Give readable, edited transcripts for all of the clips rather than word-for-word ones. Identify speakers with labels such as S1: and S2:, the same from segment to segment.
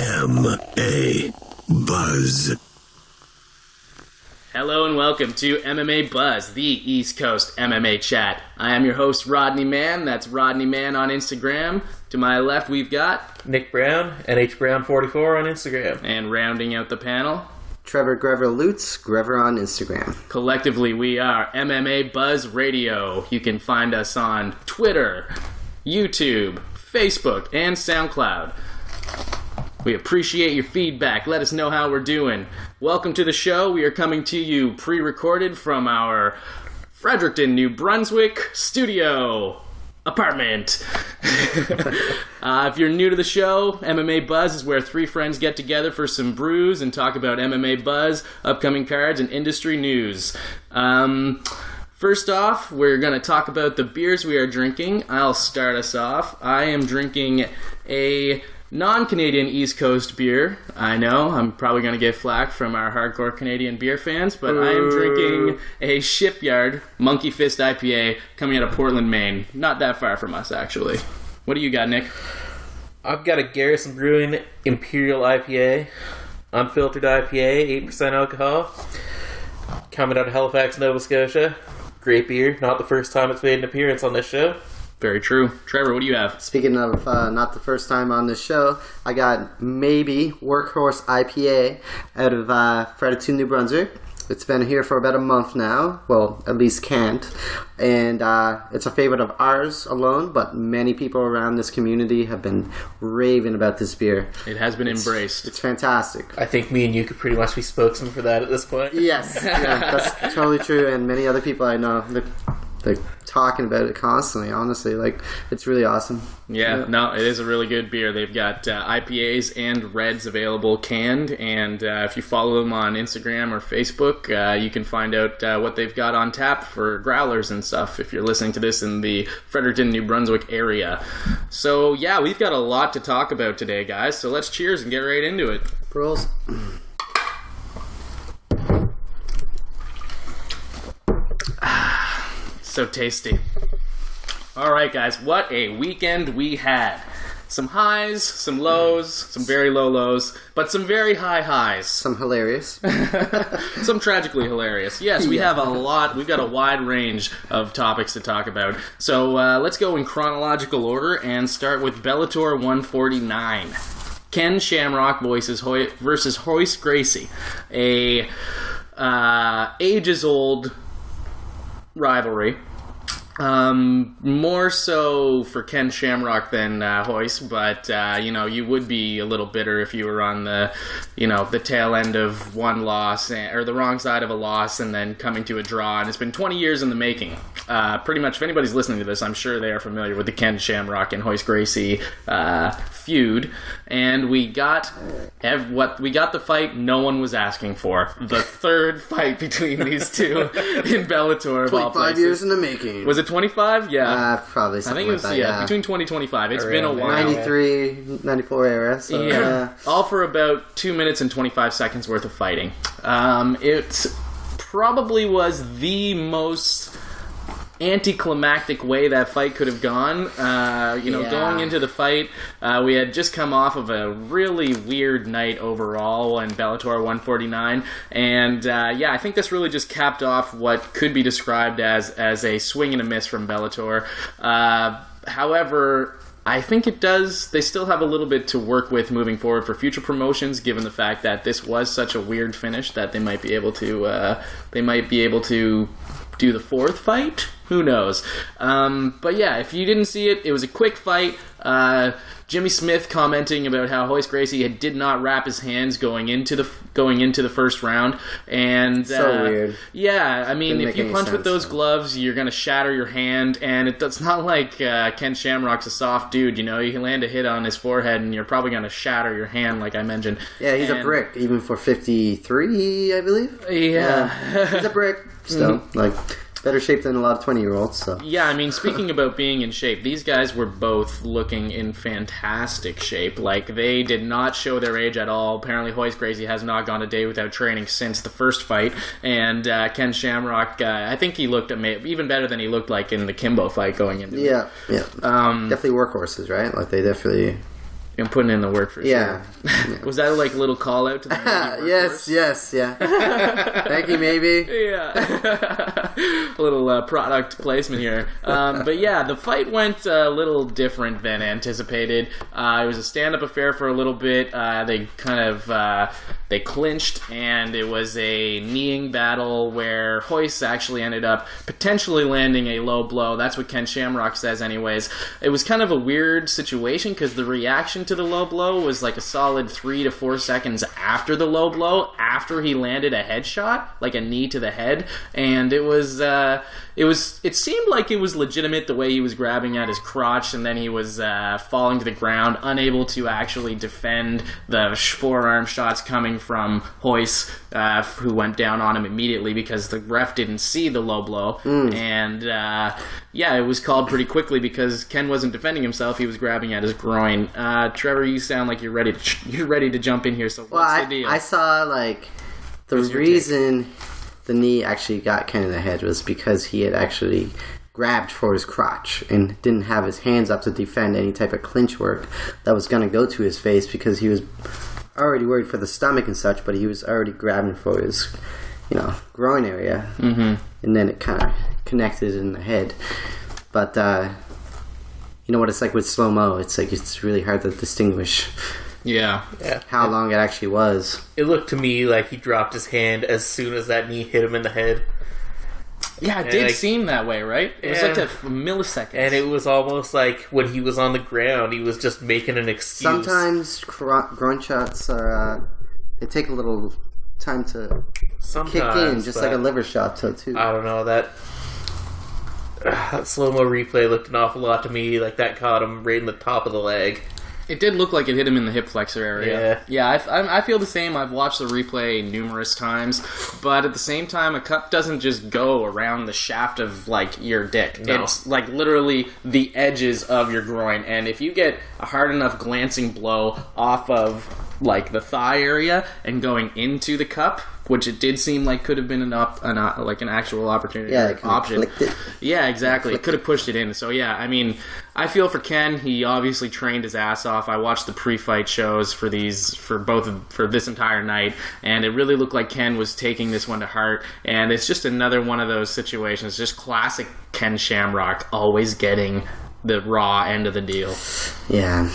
S1: MMA Buzz.
S2: Hello and welcome to MMA Buzz, the East Coast MMA chat. I am your host, Rodney Mann. That's Rodney Mann on Instagram. To my left, we've got
S3: Nick Brown, NHBrown44 on Instagram.
S2: And rounding out the panel,
S4: Trevor Grever Lutz, Grever on Instagram.
S2: Collectively, we are MMA Buzz Radio. You can find us on Twitter, YouTube, Facebook, and SoundCloud. We appreciate your feedback. Let us know how we're doing. Welcome to the show. We are coming to you pre-recorded from our Fredericton, New Brunswick studio apartment. If you're new to the show, MMA Buzz is where three friends get together for some brews and talk about MMA Buzz, upcoming cards, and industry news. First off, we're going to talk about the beers we are drinking. I'll start us off. I am drinking a non-Canadian East Coast beer. I know, I'm probably going to get flack from our hardcore Canadian beer fans, but I am drinking a Shipyard Monkey Fist IPA coming out of Portland, Maine. Not that far from us, actually. What do you got, Nick?
S3: I've got a Garrison Brewing Imperial IPA, unfiltered IPA, 8% alcohol, coming out of Halifax, Nova Scotia. Great beer. Not the first time it's made an appearance on this show.
S2: Very true. Trevor, what do you have?
S4: Speaking of not the first time on this show, I got Maybe Workhorse IPA out of Fredericton, New Brunswick. It's been here for about a month now. Well, at least canned. And it's a favorite of ours alone, but many people around this community have been raving about this beer.
S2: It has been embraced.
S4: It's fantastic.
S3: I think me and you could pretty much be spokesmen for that at this point.
S4: Yes, yeah, that's totally true. And many other people I know, they're talking about it constantly, honestly. Like, it's really awesome.
S2: Yeah, no, it is a really good beer. They've got IPAs and reds available canned, and if you follow them on Instagram or Facebook, you can find out what they've got on tap for growlers and stuff if you're listening to this in the Fredericton, New Brunswick area. So, yeah, we've got a lot to talk about today, guys, so let's cheers and get right into it.
S4: Pearls.
S2: So tasty. Alright guys, what a weekend we had. Some highs, some lows, some very low lows, but some very high highs.
S4: Some hilarious.
S2: Some tragically hilarious. Yes, we have a lot. We've got a wide range of topics to talk about. So let's go in chronological order and start with Bellator 149. Ken Shamrock versus Royce Gracie. A ages-old rivalry. More so for Ken Shamrock than Royce, but you would be a little bitter if you were on the tail end of one loss or the wrong side of a loss and then coming to a draw. And it's been 20 years in the making. Pretty much, if anybody's listening to this, I'm sure they are familiar with the Ken Shamrock and Royce Gracie feud. And we got the fight no one was asking for. The third fight between these two in Bellator.
S4: 25 years in the making.
S2: Was it 25? Yeah.
S4: Probably something
S2: I think it was,
S4: that,
S2: between 20 and 25. It's been a while.
S4: 93, 94 era. So,
S2: yeah. All for about 2 minutes and 25 seconds worth of fighting. It probably was the most anticlimactic way that fight could have gone. Going into the fight, we had just come off of a really weird night overall in Bellator 149, and I think this really just capped off what could be described as a swing and a miss from Bellator. However, I think they still have a little bit to work with moving forward for future promotions, given the fact that this was such a weird finish that they might be able to do the fourth fight? Who knows? But yeah, if you didn't see it, it was a quick fight. Jimmy Smith commenting about how Royce Gracie did not wrap his hands going into the first round, and
S4: so weird.
S2: Yeah, I mean, if you punch with those
S4: though.
S2: gloves, you're gonna shatter your hand, and it's not like Ken Shamrock's a soft dude. You know, you can land a hit on his forehead, and you're probably gonna shatter your hand, like I mentioned.
S4: Yeah, he's a brick, even for 53, I believe.
S2: Yeah,
S4: he's a brick. Still, like, better shape than a lot of 20-year-olds. So
S2: yeah, I mean, speaking about being in shape, these guys were both looking in fantastic shape. Like, they did not show their age at all. Apparently, Royce Gracie has not gone a day without training since the first fight. And Ken Shamrock, I think he looked even better than he looked like in the KIMBO fight going into it.
S4: Yeah. Definitely workhorses, right? Like, they definitely...
S2: And putting in the work for
S4: yeah.
S2: sure. Was that like a little call out to the
S4: yes, yeah. Thank you, maybe.
S2: Yeah. A little product placement here. But yeah, the fight went a little different than anticipated. It was a stand-up affair for a little bit. They kind of they clinched, and it was a kneeing battle where Royce actually ended up potentially landing a low blow. That's what Ken Shamrock says anyways. It was kind of a weird situation because the reaction to the low blow was like a solid 3 to 4 seconds after the low blow, after he landed a headshot, like a knee to the head, and it seemed like it was legitimate the way he was grabbing at his crotch, and then he was falling to the ground, unable to actually defend the forearm shots coming from Royce, who went down on him immediately because the ref didn't see the low blow, and yeah, it was called pretty quickly because Ken wasn't defending himself; he was grabbing at his groin. Trevor, you sound like you're ready to jump in here. So what's the deal?
S4: I saw like the reason the knee actually got Ken in the head was because he had actually grabbed for his crotch and didn't have his hands up to defend any type of clinch work that was going to go to his face, because he was already worried for the stomach and such, but he was already grabbing for his, groin area, and then it kind of connected in the head. But you know what it's like with slow-mo? It's like it's really hard to distinguish how long it actually was.
S3: It looked to me like he dropped his hand as soon as that knee hit him in the head.
S2: Yeah, it did seem that way, right? It was like a millisecond.
S3: And it was almost like when he was on the ground, he was just making an excuse.
S4: Sometimes groin shots are, they take a little time to kick in, just like a liver shot too.
S3: I don't know, that slow-mo replay looked an awful lot to me like that caught him right in the top of the leg.
S2: It did look like it hit him in the hip flexor area. Yeah, I feel the same. I've watched the replay numerous times, but at the same time, a cup doesn't just go around the shaft of, like, your dick.
S3: No.
S2: It's, like, literally the edges of your groin, and if you get a hard enough glancing blow off of, like, the thigh area and going into the cup, which it did seem like could have been an actual opportunity, option. Yeah, exactly. It could have pushed it in. So yeah, I mean, I feel for Ken. He obviously trained his ass off. I watched the pre-fight shows for this entire night, and it really looked like Ken was taking this one to heart. And it's just another one of those situations, just classic Ken Shamrock, always getting the raw end of the deal.
S4: Yeah.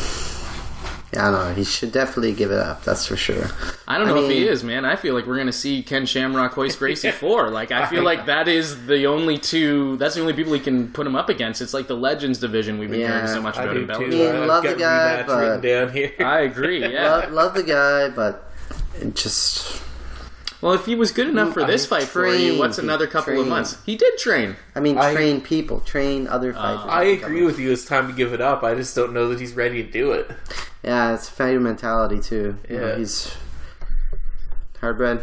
S4: Yeah, I don't know. He should definitely give it up. That's for sure.
S2: I don't know if he is, man. I feel like we're going to see Ken Shamrock, Royce Gracie 4. Like, I feel like that is the only two. That's the only people he can put him up against. It's like the Legends division we've been hearing so much about in Bellator.
S4: Love the guy, but
S3: down here.
S2: I agree. Yeah,
S4: love the guy, but it just.
S2: Well, if he was good enough for this fight for you, what's another couple of months? He did train.
S4: I mean, train people. Train other fighters.
S3: I agree with you. It's time to give it up. I just don't know that he's ready to do it.
S4: Yeah, it's fighter mentality, too.
S3: Yeah.
S4: He's hard-bred.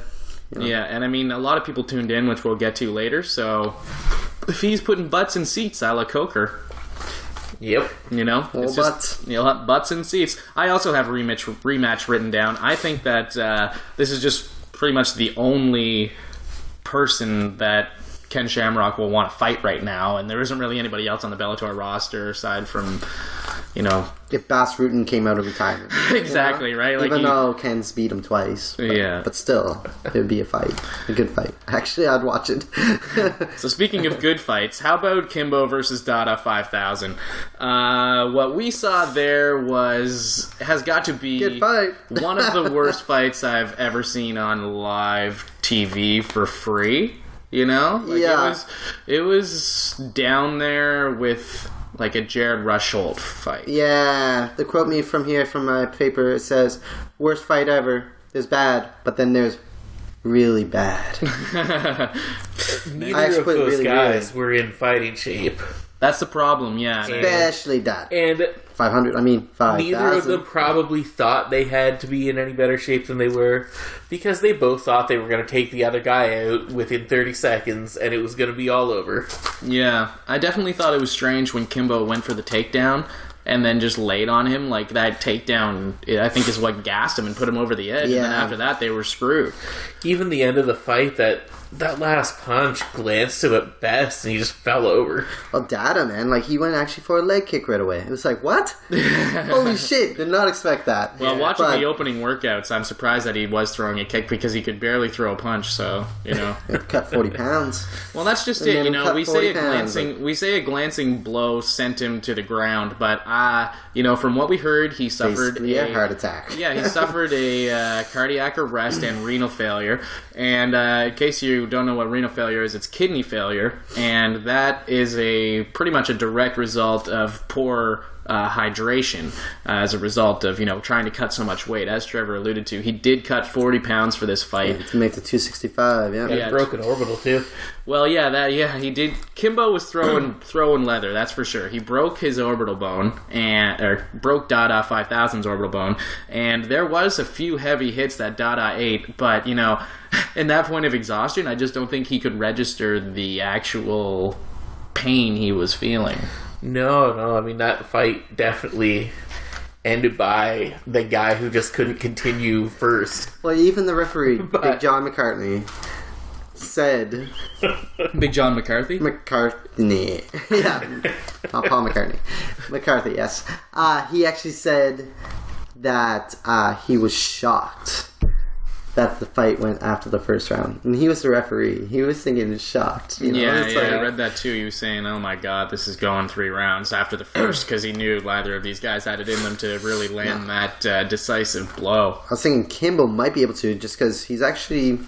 S2: Yeah, and I mean, a lot of people tuned in, which we'll get to later, so if he's putting butts in seats, a la Coker.
S3: Yep.
S2: It's
S4: butts.
S2: Just, butts in seats. I also have a rematch written down. I think that this is just pretty much the only person that Ken Shamrock will want to fight right now, and there isn't really anybody else on the Bellator roster aside from,
S4: if Bas Rutten came out of retirement.
S2: Exactly, right?
S4: Even though Ken's beat him twice. But still, it would be a fight. A good fight. Actually, I'd watch it.
S2: So speaking of good fights, how about KIMBO versus Dada 5000? What we saw there has got to be
S4: good fight.
S2: One of the worst fights I've ever seen on live TV for free. you know? Like,
S4: Yeah.
S2: It was down there with, like, a Jared Rusholt fight.
S4: Yeah, the quote me from here from my paper, it says, worst fight ever. There's bad, but then there's really bad.
S3: Neither of those guys were in fighting shape.
S2: That's the problem, yeah.
S4: Especially that.
S3: And
S4: 500, I mean, 5,000.
S3: neither of them probably thought they had to be in any better shape than they were, because they both thought they were going to take the other guy out within 30 seconds, and it was going to be all over.
S2: Yeah, I definitely thought it was strange when KIMBO went for the takedown and then just laid on him. Like, that takedown, I think, is what gassed him and put him over the edge.
S4: Yeah.
S2: And then after that, they were screwed.
S3: Even the end of the fight, that last punch glanced him at best, and he just fell over.
S4: Well, Dada, man, like, he went actually for a leg kick right away. It was like, what? Holy shit, did not expect that.
S2: Well, watching the opening workouts, I'm surprised that he was throwing a kick because he could barely throw a punch, so, you know.
S4: Cut 40 pounds.
S2: Well, that's just
S4: And
S2: it,
S4: then
S2: you know.
S4: cut
S2: We
S4: 40
S2: say
S4: pounds,
S2: a glancing blow sent him to the ground, but, you know, from what we heard, he suffered
S4: Basically a heart attack.
S2: Yeah, he suffered a cardiac arrest and renal failure. And in case you don't know what renal failure is, it's kidney failure, and that is pretty much a direct result of poor hydration as a result of, you know, trying to cut so much weight. As Trevor alluded to, he did cut 40 pounds for this fight.
S4: To make the 265, yeah.
S3: And broken orbital, too.
S2: Well, yeah, he did. KIMBO was throwing leather, that's for sure. He broke his orbital bone, or broke Dada 5000's orbital bone, and there was a few heavy hits that Dada ate, but, you know, in that point of exhaustion, I just don't think he could register the actual pain he was feeling.
S3: No, I mean, that fight definitely ended by the guy who just couldn't continue first.
S4: Well, even the referee, Big John McCartney, said...
S2: Big John McCarthy?
S4: McCartney. Yeah. Not Paul McCartney. McCarthy, yes. He actually said that he was shocked that the fight went after the first round. And he was the referee. He was thinking shocked. You know?
S2: Yeah, I read that too. He was saying, oh my god, this is going 3 rounds after the first, because he knew neither of these guys had it in them to really land that decisive blow.
S4: I was thinking KIMBO might be able to, just because he's actually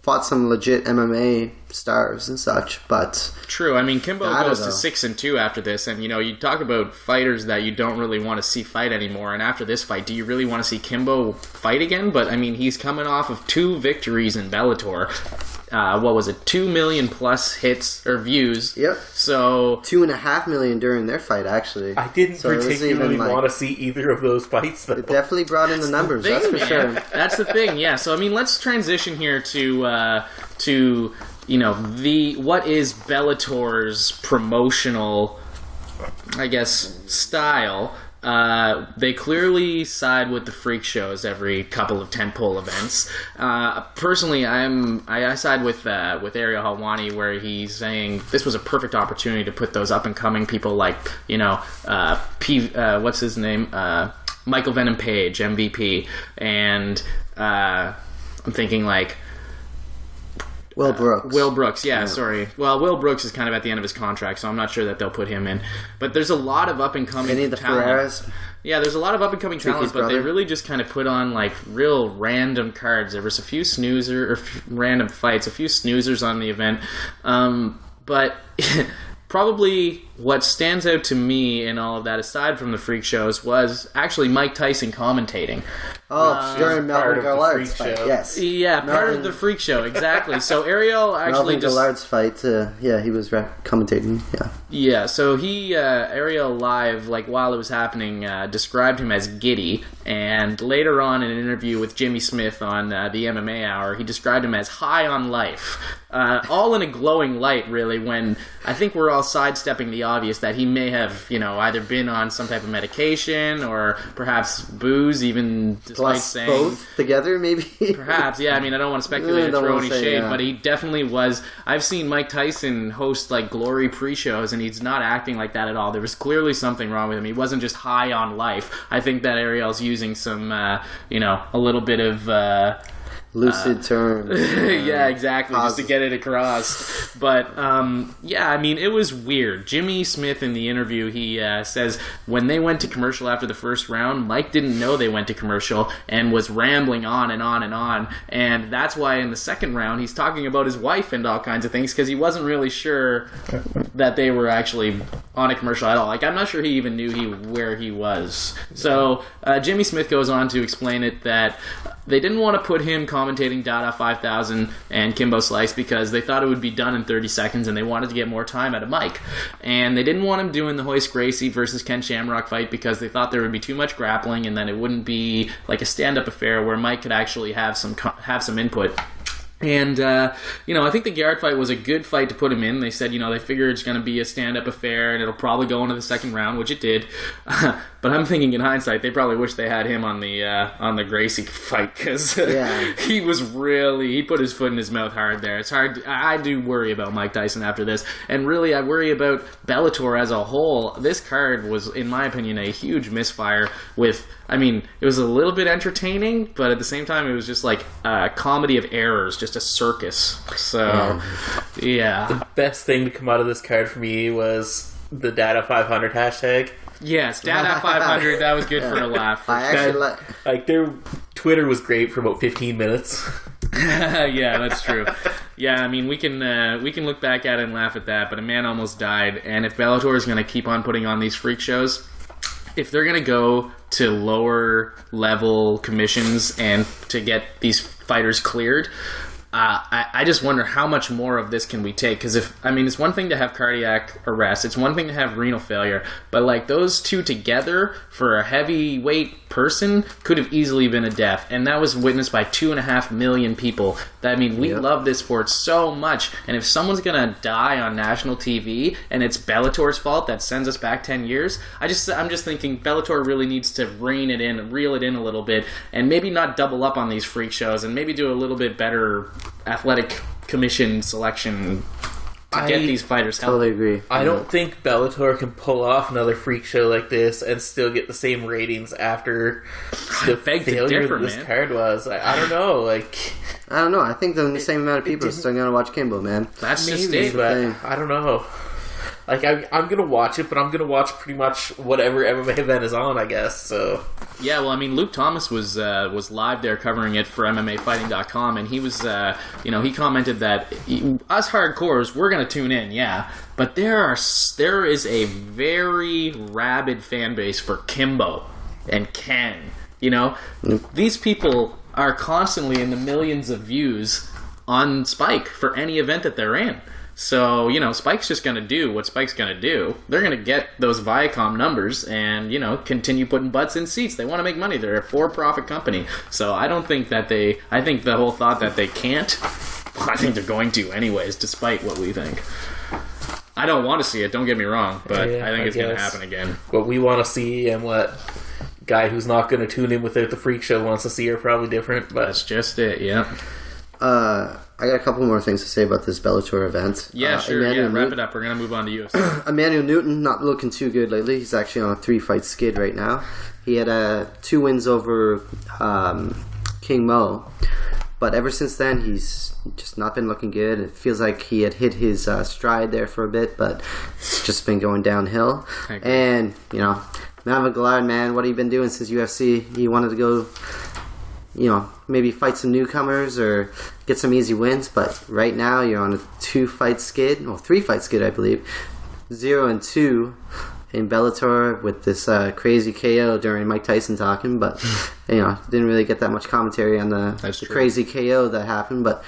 S4: fought some legit MMA stars and such, but...
S2: True, I mean, KIMBO goes to 6-2 after this, and, you know, you talk about fighters that you don't really want to see fight anymore, and after this fight, do you really want to see KIMBO fight again? But, I mean, he's coming off of 2 victories in Bellator. What was it, 2 million plus hits or views?
S4: Yep.
S2: So
S4: 2.5 million during their fight, actually.
S3: I didn't particularly want to see either of those fights, though.
S4: It definitely brought in the numbers, that's for sure.
S2: That's the thing, yeah. So, I mean, let's transition here to you know, what is Bellator's promotional, I guess, style. They clearly side with the freak shows every couple of tentpole events. Personally, I side with Ariel Helwani, where he's saying this was a perfect opportunity to put those up and coming people like, you know, what's his name, Michael Venom Page, MVP, and I'm thinking like.
S4: Will Brooks.
S2: Will Brooks, yeah, sorry. Well, Will Brooks is kind of at the end of his contract, so I'm not sure that they'll put him in. But there's a lot of up-and-coming
S4: Any of the
S2: talent.
S4: Ferreras?
S2: Yeah, there's a lot of up-and-coming talent, but they really just kind of put on, like, real random cards. There was a few random fights, a few snoozers on the event. But probably what stands out to me in all of that, aside from the freak shows, was actually Mike Tyson commentating.
S4: Oh, during Melvin Gillard's fight, yes.
S2: Yeah, part of the freak show, exactly. So Ariel actually
S4: Melvin Gillard's fight, he was commentating, yeah.
S2: Yeah, so Ariel live, like, while it was happening, described him as giddy, and later on in an interview with Jimmy Smith on the MMA Hour, he described him as high on life. All in a glowing light, really, when I think we're all sidestepping the obvious that he may have, you know, either been on some type of medication or perhaps booze, even despite
S4: plus
S2: saying...
S4: both together, maybe?
S2: Perhaps, yeah, I mean, I don't want to speculate or throw any shade, but he definitely was... I've seen Mike Tyson host, like, glory pre-shows, and he's not acting like that at all. There was clearly something wrong with him. He wasn't just high on life. I think that Ariel's using some, you know, a little bit of...
S4: lucid terms.
S2: Yeah, exactly, just to get it across. But, yeah, I mean, it was weird. Jimmy Smith in the interview, he says when they went to commercial after the first round, Mike didn't know they went to commercial and was rambling on and on and on. And that's why in the second round, he's talking about his wife and all kinds of things, because he wasn't really sure that they were actually on a commercial at all. Like, I'm not sure he even knew where he was. So, Jimmy Smith goes on to explain it that they didn't want to put him commentating Dada 5000 and Kimbo Slice because they thought it would be done in 30 seconds and they wanted to get more time out of Mike. And they didn't want him doing the Hoist Gracie versus Ken Shamrock fight because they thought there would be too much grappling and then it wouldn't be like a stand-up affair where Mike could actually have some input. And, I think the Garrett fight was a good fight to put him in. They said, they figure it's going to be a stand-up affair and it'll probably go into the second round, which it did. But I'm thinking in hindsight, they probably wish they had him on the Gracie fight because he put his foot in his mouth hard there. It's hard. I do worry about Mike Tyson after this. And really, I worry about Bellator as a whole. This card was, in my opinion, a huge misfire with... it was a little bit entertaining, but at the same time, it was just like a comedy of errors, just a circus. So, yeah.
S3: The best thing to come out of this card for me was the Dada 500 hashtag.
S2: Yes, Dada 500, that was good for a laugh.
S3: Their Twitter was great for about 15 minutes.
S2: Yeah, that's true. Yeah, we can look back at it and laugh at that, but a man almost died, and if Bellator is going to keep on putting on these freak shows... If they're going to go to lower level commissions and to get these fighters cleared, I just wonder how much more of this can we take? Because it's one thing to have cardiac arrest, it's one thing to have renal failure, but like those two together for a heavyweight person could have easily been a death, and that was witnessed by 2.5 million people. We love this sport so much, and if someone's gonna die on national TV and it's Bellator's fault that sends us back 10 years, I'm just thinking Bellator really needs to reel it in a little bit, and maybe not double up on these freak shows, and maybe do a little bit better athletic commission selection to get these fighters healthy.
S4: Totally agree.
S3: I don't think Bellator can pull off another freak show like this and still get the same ratings after the failure that this card was. I don't know. I
S4: don't know. I think the same amount of people are still going to watch Kimbo, man.
S2: That's just it.
S3: But I don't know. I'm going to watch it, but I'm going to watch pretty much whatever MMA event is on, I guess. So
S2: yeah, well, Luke Thomas was live there covering it for MMAfighting.com, and he was, he commented that us hardcores, we're going to tune in, yeah, but there is a very rabid fan base for Kimbo and Ken. These people are constantly in the millions of views on Spike for any event that they're in. So, Spike's just going to do what Spike's going to do. They're going to get those Viacom numbers and, continue putting butts in seats. They want to make money. They're a for-profit company. So I don't think that I think the whole thought that they can't, I think they're going to anyways, despite what we think. I don't want to see it, don't get me wrong, but I think it's going to happen again.
S3: What we want to see and what guy who's not going to tune in without the freak show wants to see are probably different. But
S2: that's just it, yeah.
S4: I got a couple more things to say about this Bellator event.
S2: Yeah, sure. Wrap it up. We're going to move on to UFC.
S4: Emmanuel Newton, not looking too good lately. He's actually on a 3-fight skid right now. He had 2 wins over King Mo. But ever since then, he's just not been looking good. It feels like he had hit his stride there for a bit, but it's just been going downhill. And, Mavic Gallard, man, what have you been doing since UFC? He wanted to go... maybe fight some newcomers or get some easy wins, but right now you're on a 2-fight skid, 3-fight skid, I believe. 0-2 in Bellator with this crazy KO during Mike Tyson talking, but didn't really get that much commentary on the crazy KO that happened, but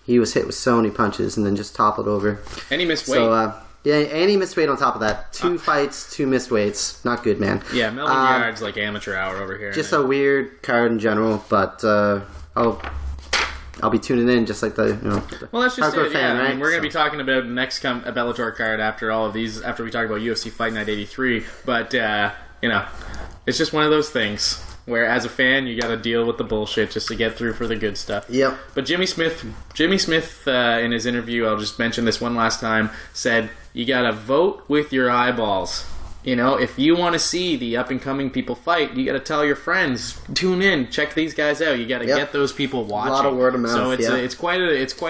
S4: he was hit with so many punches and then just toppled over.
S2: And he missed weight.
S4: So, and he missed weight on top of that. 2 fights, 2 missed weights. Not good, man.
S2: Yeah, Melvin Yard's like amateur hour over here.
S4: Just a weird card in general, but I'll be tuning in just like the
S2: Well, that's just it.
S4: Fan,
S2: yeah,
S4: right?
S2: We're going to be talking about next Bellator card after all of these, after we talk about UFC Fight Night 83. But it's just one of those things where, as a fan, you got to deal with the bullshit just to get through for the good stuff.
S4: Yep.
S2: But Jimmy Smith, in his interview, I'll just mention this one last time, said you got to vote with your eyeballs. You know, if you want to see the up-and-coming people fight, you got to tell your friends, tune in, check these guys out. You got to get those people watching.
S4: A lot of word of mouth,
S2: so it's quite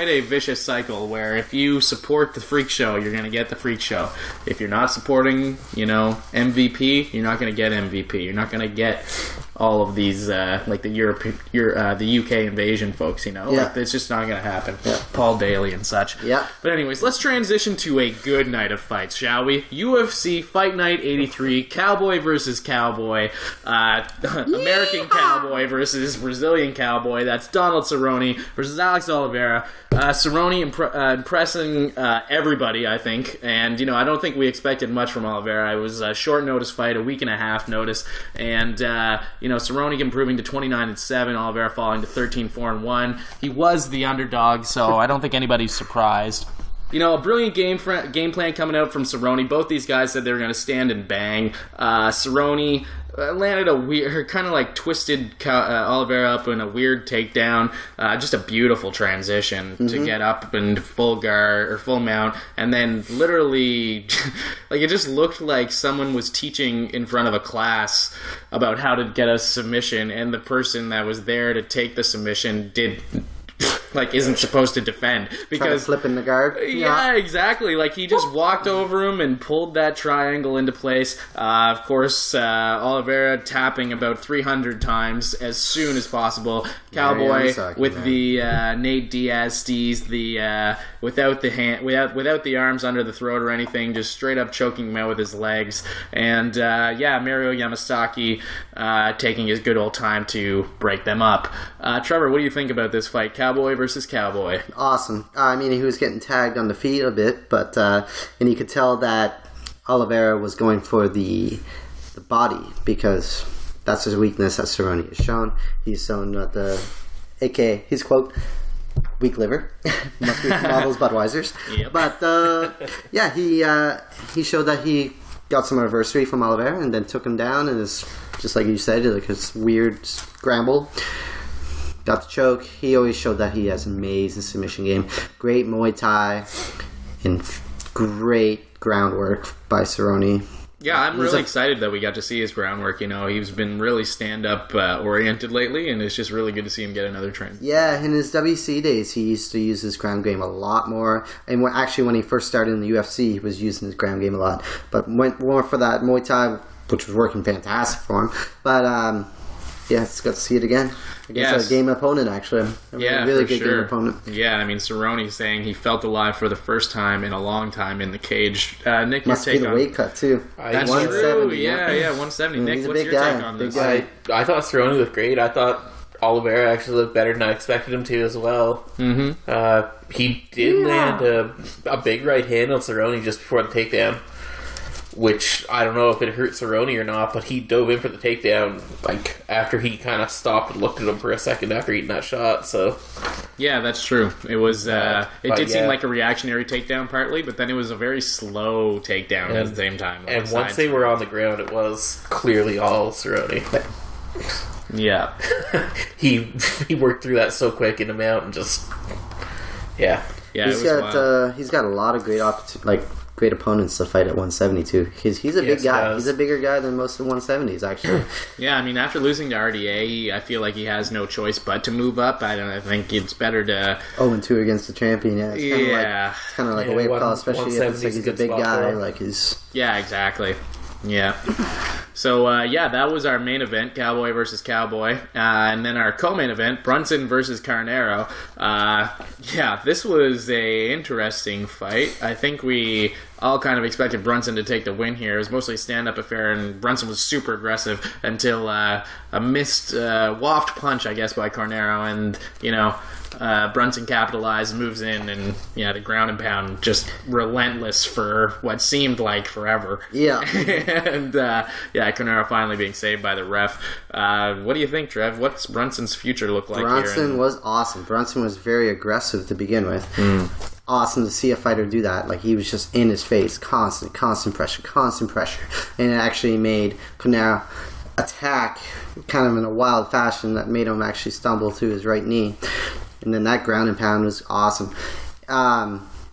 S2: a vicious cycle where if you support the freak show, you're going to get the freak show. If you're not supporting, you know, MVP, you're not going to get MVP. You're not going to get all of these like the UK invasion folks, you know. Like, it's just not going to happen. Paul Daly and such. But anyways, let's transition to a good night of fights, shall we? UFC Fight Night 83, Cowboy versus Cowboy, American Cowboy versus Brazilian Cowboy. That's Donald Cerrone versus Alex Oliveira. Cerrone impressing everybody, I think, and you know, I don't think we expected much from Oliveira. It was a short notice fight, a week and a half notice, and you know, Cerrone improving to 29-7, Oliveira falling to 13-4-1. He was the underdog, so I don't think anybody's surprised. You know, a brilliant game plan coming out from Cerrone. Both these guys said they were going to stand and bang. Cerrone landed a weird, kind of like twisted Oliveira up in a weird takedown. Just a beautiful transition to get up in full guard or full mount, and then literally, like, it just looked like someone was teaching in front of a class about how to get a submission, and the person that was there to take the submission isn't supposed to defend because
S4: flipping the guard.
S2: Yeah, exactly. Like, he just walked over him and pulled that triangle into place. Of course, Oliveira tapping about 300 times as soon as possible. Cowboy with the Nate Diaz steez, without the arms under the throat or anything, just straight up choking him out with his legs. And Mario Yamasaki taking his good old time to break them up. Trevor, what do you think about this fight? Cowboy versus Cowboy.
S4: Awesome. I mean, he was getting tagged on the feet a bit, but and you could tell that Oliveira was going for the body because that's his weakness, as Cerrone has shown. He's shown that his quote, weak liver. Must be from all those Budweisers. Yep. But he showed that he got some adversity from Oliveira and then took him down, and it's just like you said, like his weird scramble. Got the choke. He always showed that he has an amazing submission game. Great Muay Thai and great groundwork by Cerrone.
S2: Yeah, I'm really excited that we got to see his groundwork. You know, he's been really stand-up oriented lately, and it's just really good to see him get another train.
S4: Yeah, in his WC days, he used to use his ground game a lot more. And when he first started in the UFC, he was using his ground game a lot. But went more for that Muay Thai, which was working fantastic for him. But it's good to see it again. Against a game opponent, actually. Really good game opponent.
S2: Yeah, I mean, Cerrone saying he felt alive for the first time in a long time in the cage. Nick,
S4: must be the weight cut, too.
S2: That's true. Yeah, 170. Nick, what's your take on this?
S3: I thought Cerrone looked great. I thought Oliveira actually looked better than I expected him to as well. Mm-hmm. He did land a big right hand on Cerrone just before the takedown, which I don't know if it hurt Cerrone or not, but he dove in for the takedown like after he kind of stopped and looked at him for a second after eating that shot. So
S2: yeah, that's true. It was seem like a reactionary takedown partly, but then it was a very slow takedown at the same time.
S3: And once they were on the ground, it was clearly all Cerrone.
S2: Yeah,
S3: he worked through that so quick in the mount and just
S4: he's got a lot of great opponents to fight at 172. He's a big guy. He's a bigger guy than most of the 170s, actually.
S2: Yeah, I mean, after losing to RDA, I feel like he has no choice but to move up. I think it's better to
S4: 0-2 against the champion. Yeah, it's kind of like a wake call, especially if it's like he's a big guy.
S2: Yeah, exactly. Yeah. So, that was our main event, Cowboy versus Cowboy. And then our co-main event, Brunson versus Carneiro. This was a interesting fight. I think we all kind of expected Brunson to take the win here. It was mostly a stand-up affair, and Brunson was super aggressive until a missed waft punch, I guess, by Carneiro. And, Brunson capitalized, moves in, and the ground and pound just relentless for what seemed like forever.
S4: Yeah.
S2: And Carneiro finally being saved by the ref. What do you think, Trev? What's Brunson's future look like?
S4: Brunson was awesome. Brunson was very aggressive to begin with. Awesome to see a fighter do that. Like, he was just in his face, constant pressure, and it actually made Carneiro attack kind of in a wild fashion that made him actually stumble to his right knee. And then that ground and pound was awesome.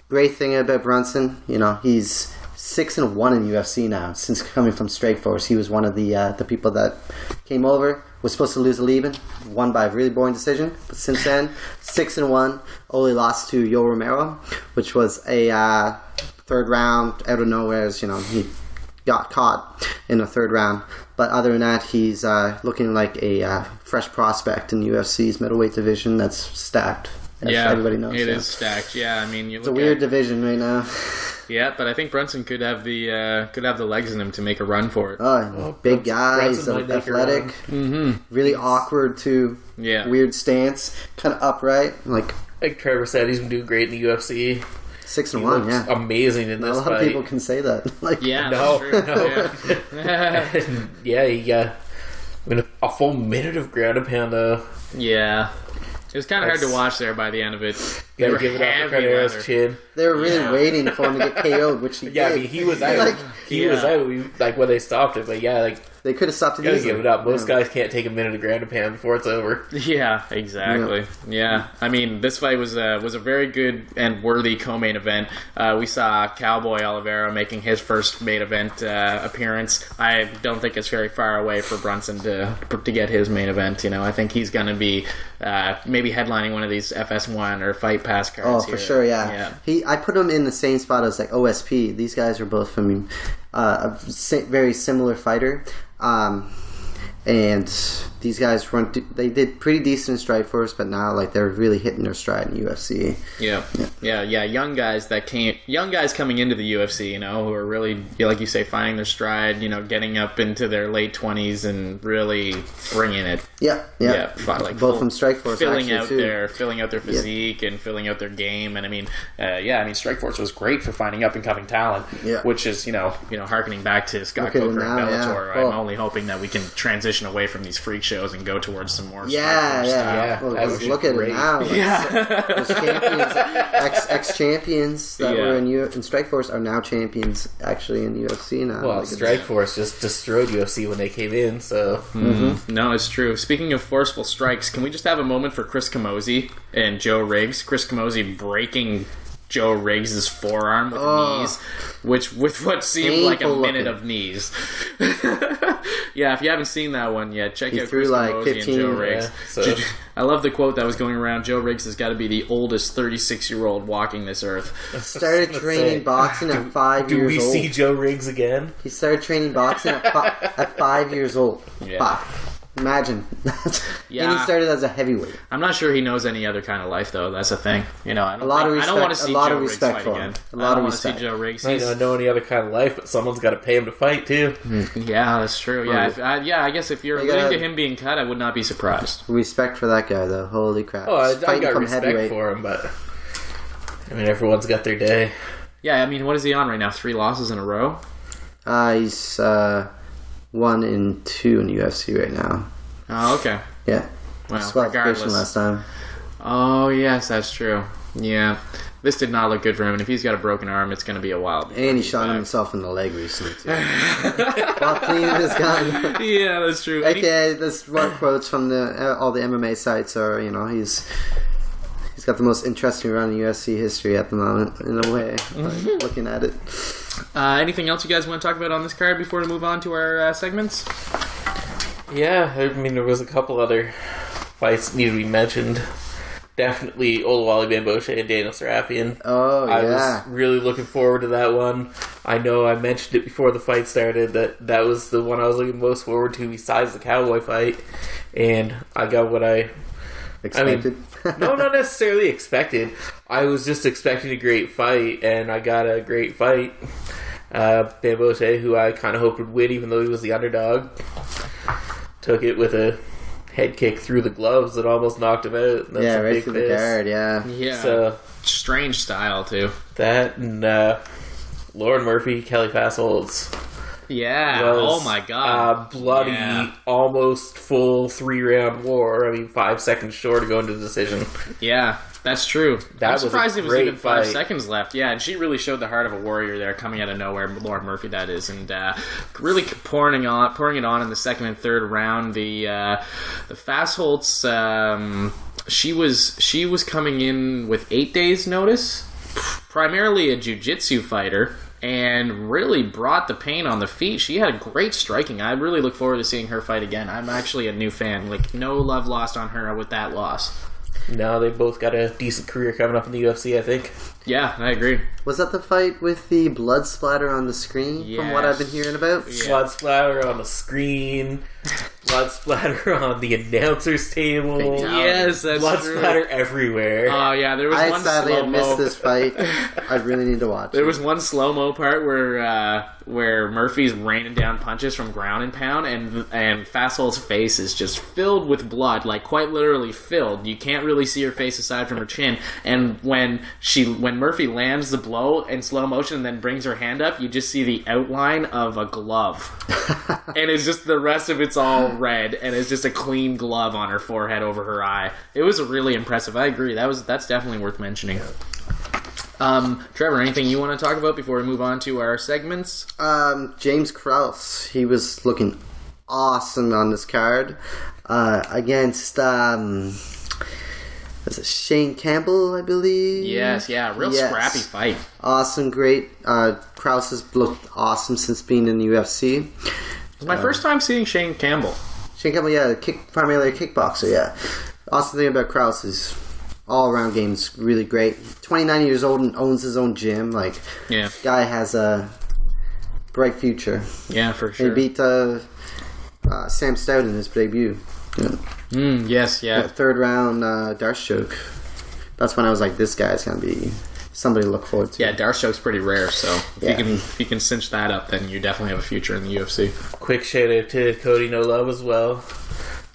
S4: Great thing about Brunson, he's 6-1 in UFC now since coming from Strikeforce. He was one of the people that came over. Was supposed to lose a Lieben, won by a really boring decision. But since then, 6-1. Only lost to Yo Romero, which was a third round out of nowhere. He got caught in the third round. But other than that, he's looking like a fresh prospect in UFC's middleweight division that's stacked. As everybody knows.
S2: It is stacked. Yeah, I mean,
S4: it's a weird division right now.
S2: Yeah, but I think Brunson could have the legs in him to make a run for it.
S4: Oh, big guy, he's athletic, really awkward too.
S2: Yeah,
S4: weird stance, kind of upright. Like
S3: Trevor said, he's been doing great in the UFC.
S4: 6-1, yeah,
S3: amazing in this fight.
S4: A lot of people can say that.
S3: He got a full minute of ground and pound though.
S2: Yeah. It was kind of hard to watch there by the end of it.
S3: They were giving up Carnero's chin.
S4: They were really waiting for him to get KO'd, which he did.
S3: I mean, he was out. He was out when they stopped it, but
S4: they could have stopped it easily.
S3: Give it up. Most guys can't take a minute of ground and pound before it's over.
S2: Yeah, exactly. Yeah. I mean, this fight was a very good and worthy co-main event. We saw Cowboy Oliveira making his first main event appearance. I don't think it's very far away for Brunson to get his main event. I think he's going to be maybe headlining one of these FS1 or Fight Pass cards.
S4: Oh, for sure, yeah. I put him in the same spot as like OSP. These guys are both from a very similar fighter. And these guys they did pretty decent in Strikeforce, but now they're really hitting their stride in UFC.
S2: Yeah. Young guys coming into the UFC, who are really, like you say, finding their stride. Getting up into their late 20s and really bringing it.
S4: Yeah. Both from Strikeforce,
S2: filling out their physique and filling out their game. And I mean, Strikeforce was great for finding up and coming talent. Yeah. Which is harkening back to Scott Coker and Bellator. I'm only hoping that we can transition away from these freak shows and go towards some more
S4: stuff. Look at it now. Those champions, ex-champions that were in Strikeforce are now champions actually in UFC now.
S3: Well, Strikeforce just destroyed UFC when they came in, so...
S2: No, it's true. Speaking of forceful strikes, can we just have a moment for Chris Camozzi and Joe Riggs? Chris Camozzi breaking Joe Riggs' forearm with knees, with what seemed like a minute of knees. Yeah, if you haven't seen that one yet, check out Chris Camozzi and Joe Riggs. I love the quote that was going around. Joe Riggs has got to be the oldest 36-year-old walking this earth.
S4: Started training boxing at 5 years old.
S3: Do we see Joe Riggs again?
S4: He started training boxing at 5 years old.
S2: Yeah.
S4: Imagine. And he started as a heavyweight.
S2: I'm not sure he knows any other kind of life, though. That's the thing. I don't want to see Joe Riggs fight again. I don't want to see Joe Riggs.
S3: I don't know any other kind of life, but someone's got to pay him to fight, too.
S2: Yeah, that's true. Yeah, I guess if you're alluding to him being cut, I would not be surprised.
S4: Respect for that guy, though. Holy crap.
S3: Oh, I got respect for him, but... I mean, everyone's got their day.
S2: Yeah, I mean, what is he on right now? 3 losses in a row?
S4: He's 1 and 2 in UFC right now.
S2: Oh, okay.
S4: Yeah.
S2: Well, regardless.
S4: Last time.
S2: Oh, yes, that's true. Yeah. This did not look good for him, and if he's got a broken arm, it's going to be a while.
S4: And he shot himself in the leg recently, too. While cleaning his gun.
S2: Yeah, that's true.
S4: Okay, this one quotes from all the MMA sites are, he's got the most interesting run in UFC history at the moment, in a way, looking at it.
S2: Anything else you guys want to talk about on this card before we move on to our segments?
S3: Yeah, I mean, there was a couple other fights that need to be mentioned. Definitely Oluwale Bamboche and Daniel Sarafian.
S4: Oh, yeah.
S3: I was really looking forward to that one. I know I mentioned it before the fight started, that was the one I was looking most forward to besides the Cowboy fight. And I got what I...
S4: expected?
S3: No, not necessarily expected. I was just expecting a great fight, and I got a great fight. Bamboche, who I kind of hoped would win, even though he was the underdog, took it with a head kick through the gloves that almost knocked him out.
S4: That's right through the guard,
S2: Yeah, so, strange style, too.
S3: That and Lauren Murphy, Kelly Fastholds.
S2: Yeah, oh my god.
S3: Bloody, almost full 3-round war. I mean, 5 seconds short of going to the decision.
S2: Yeah, that's true. I'm surprised it was even 5
S3: fight.
S2: seconds left. Yeah, and she really showed the heart of a warrior there, coming out of nowhere. Lauren Murphy, that is, and really pouring it on in the second and third round. The Fastholz, she was coming in with 8 days' notice. Primarily a jiu-jitsu fighter. and really brought the pain on the feet. She had great striking. I really look forward to seeing her fight again. I'm actually a new fan. Like, no love lost on her with that loss.
S3: No, they both got a decent career coming up in the UFC, I think.
S2: Yeah, I agree.
S4: Was that the fight with the blood splatter on the screen, from what I've been hearing about?
S2: Yeah.
S3: Blood splatter on the screen, blood splatter on the announcer's table.
S2: Yes, that's
S3: blood
S2: true.
S3: splatter everywhere.
S2: Oh, yeah, there was
S4: I
S2: one
S4: sadly
S2: slow-mo.
S4: have missed this fight. I really need to watch
S2: There
S4: it.
S2: was one slow-mo part where Murphy's raining down punches from ground and pound, and Fasthole's face is just filled with blood, like quite literally filled. You can't really see her face aside from her chin. And when Murphy lands the blow in slow motion and then brings her hand up, you just see the outline of a glove. And it's just the rest of it's all red, and it's just a clean glove on her forehead over her eye. It was really impressive. I agree. That's definitely worth mentioning. Trevor, anything you want to talk about before we move on to our segments?
S4: James Krause, he was looking awesome on this card against was it Shane Campbell, I believe?
S2: Yes, real scrappy fight.
S4: Awesome, great. Krause has looked awesome since being in the UFC.
S2: It was my first time seeing Shane Campbell.
S4: Shane Campbell, primarily a kickboxer, yeah. Awesome thing about Krause is all-around game's really great. 29 years old and owns his own gym. Like,
S2: Yeah.
S4: guy has a bright future.
S2: Yeah, for sure.
S4: He beat Sam Stout in his debut.
S2: Yes, yeah.
S4: Third round Darce choke. That's when I was like, this guy's gonna be somebody to look forward to.
S2: Yeah, Darce choke's pretty rare, so
S4: Yeah.
S2: if you can cinch that up, then you definitely have a future in the UFC.
S3: Quick shout out to Cody No Love as well.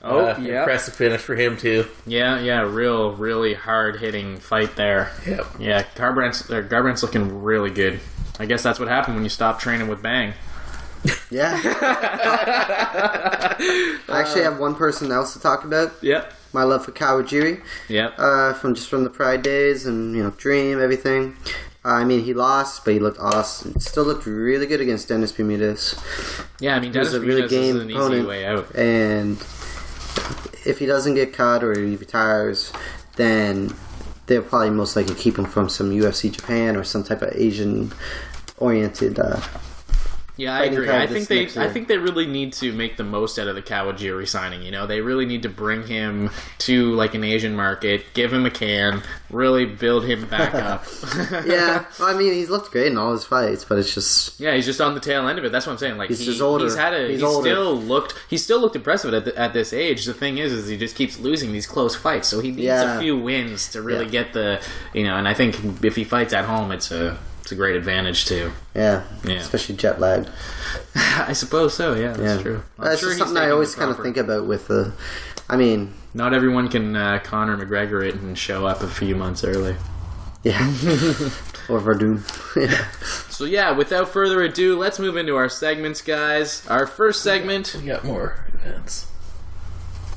S3: Impressive finish for him too.
S2: Yeah, really hard-hitting fight there.
S3: Yep.
S2: Yeah, Garbrandt's looking really good. I guess that's what happened when you stop training with Bang.
S4: Yeah. I actually have one person else to talk about.
S2: Yep.
S4: My love for Kawajiri.
S2: Yep.
S4: From the Pride days and Dream, everything. I mean, he lost, but he looked awesome. Still looked really good against Dennis Bermudez.
S2: Yeah, I mean,
S4: He's
S2: Dennis
S4: a really
S2: Bermudez
S4: game
S2: is an easy
S4: opponent,
S2: way out.
S4: and if he doesn't get cut or he retires, then they'll probably most likely keep him from some UFC Japan or some type of Asian-oriented.
S2: Yeah, I
S4: fighting
S2: agree.
S4: card
S2: I
S4: this
S2: think
S4: next year.
S2: they really need to make the most out of the Kawajiri signing. They really need to bring him to like an Asian market, give him a can, really build him back up.
S4: Yeah, I mean, he's looked great in all his fights, but it's just
S2: Yeah, he's just on the tail end of it. That's what I'm saying. Like
S4: He's just older.
S2: He still looked impressive at this age. The thing is he just keeps losing these close fights. So he needs a few wins to really get the and I think if he fights at home, it's a great advantage too.
S4: Yeah.
S2: Yeah.
S4: Especially jet lag.
S2: I suppose so. Yeah, that's true. I'm
S4: That's
S2: sure
S4: just
S2: he's
S4: something I
S2: taking
S4: always
S2: the
S4: kind of
S2: proper-
S4: think about with the. I mean,
S2: Not everyone can Conor McGregor it and show up a few months early.
S4: yeah. Or Verdun. Yeah.
S2: So yeah, without further ado, let's move into our segments, guys. Our first segment.
S3: We got more events.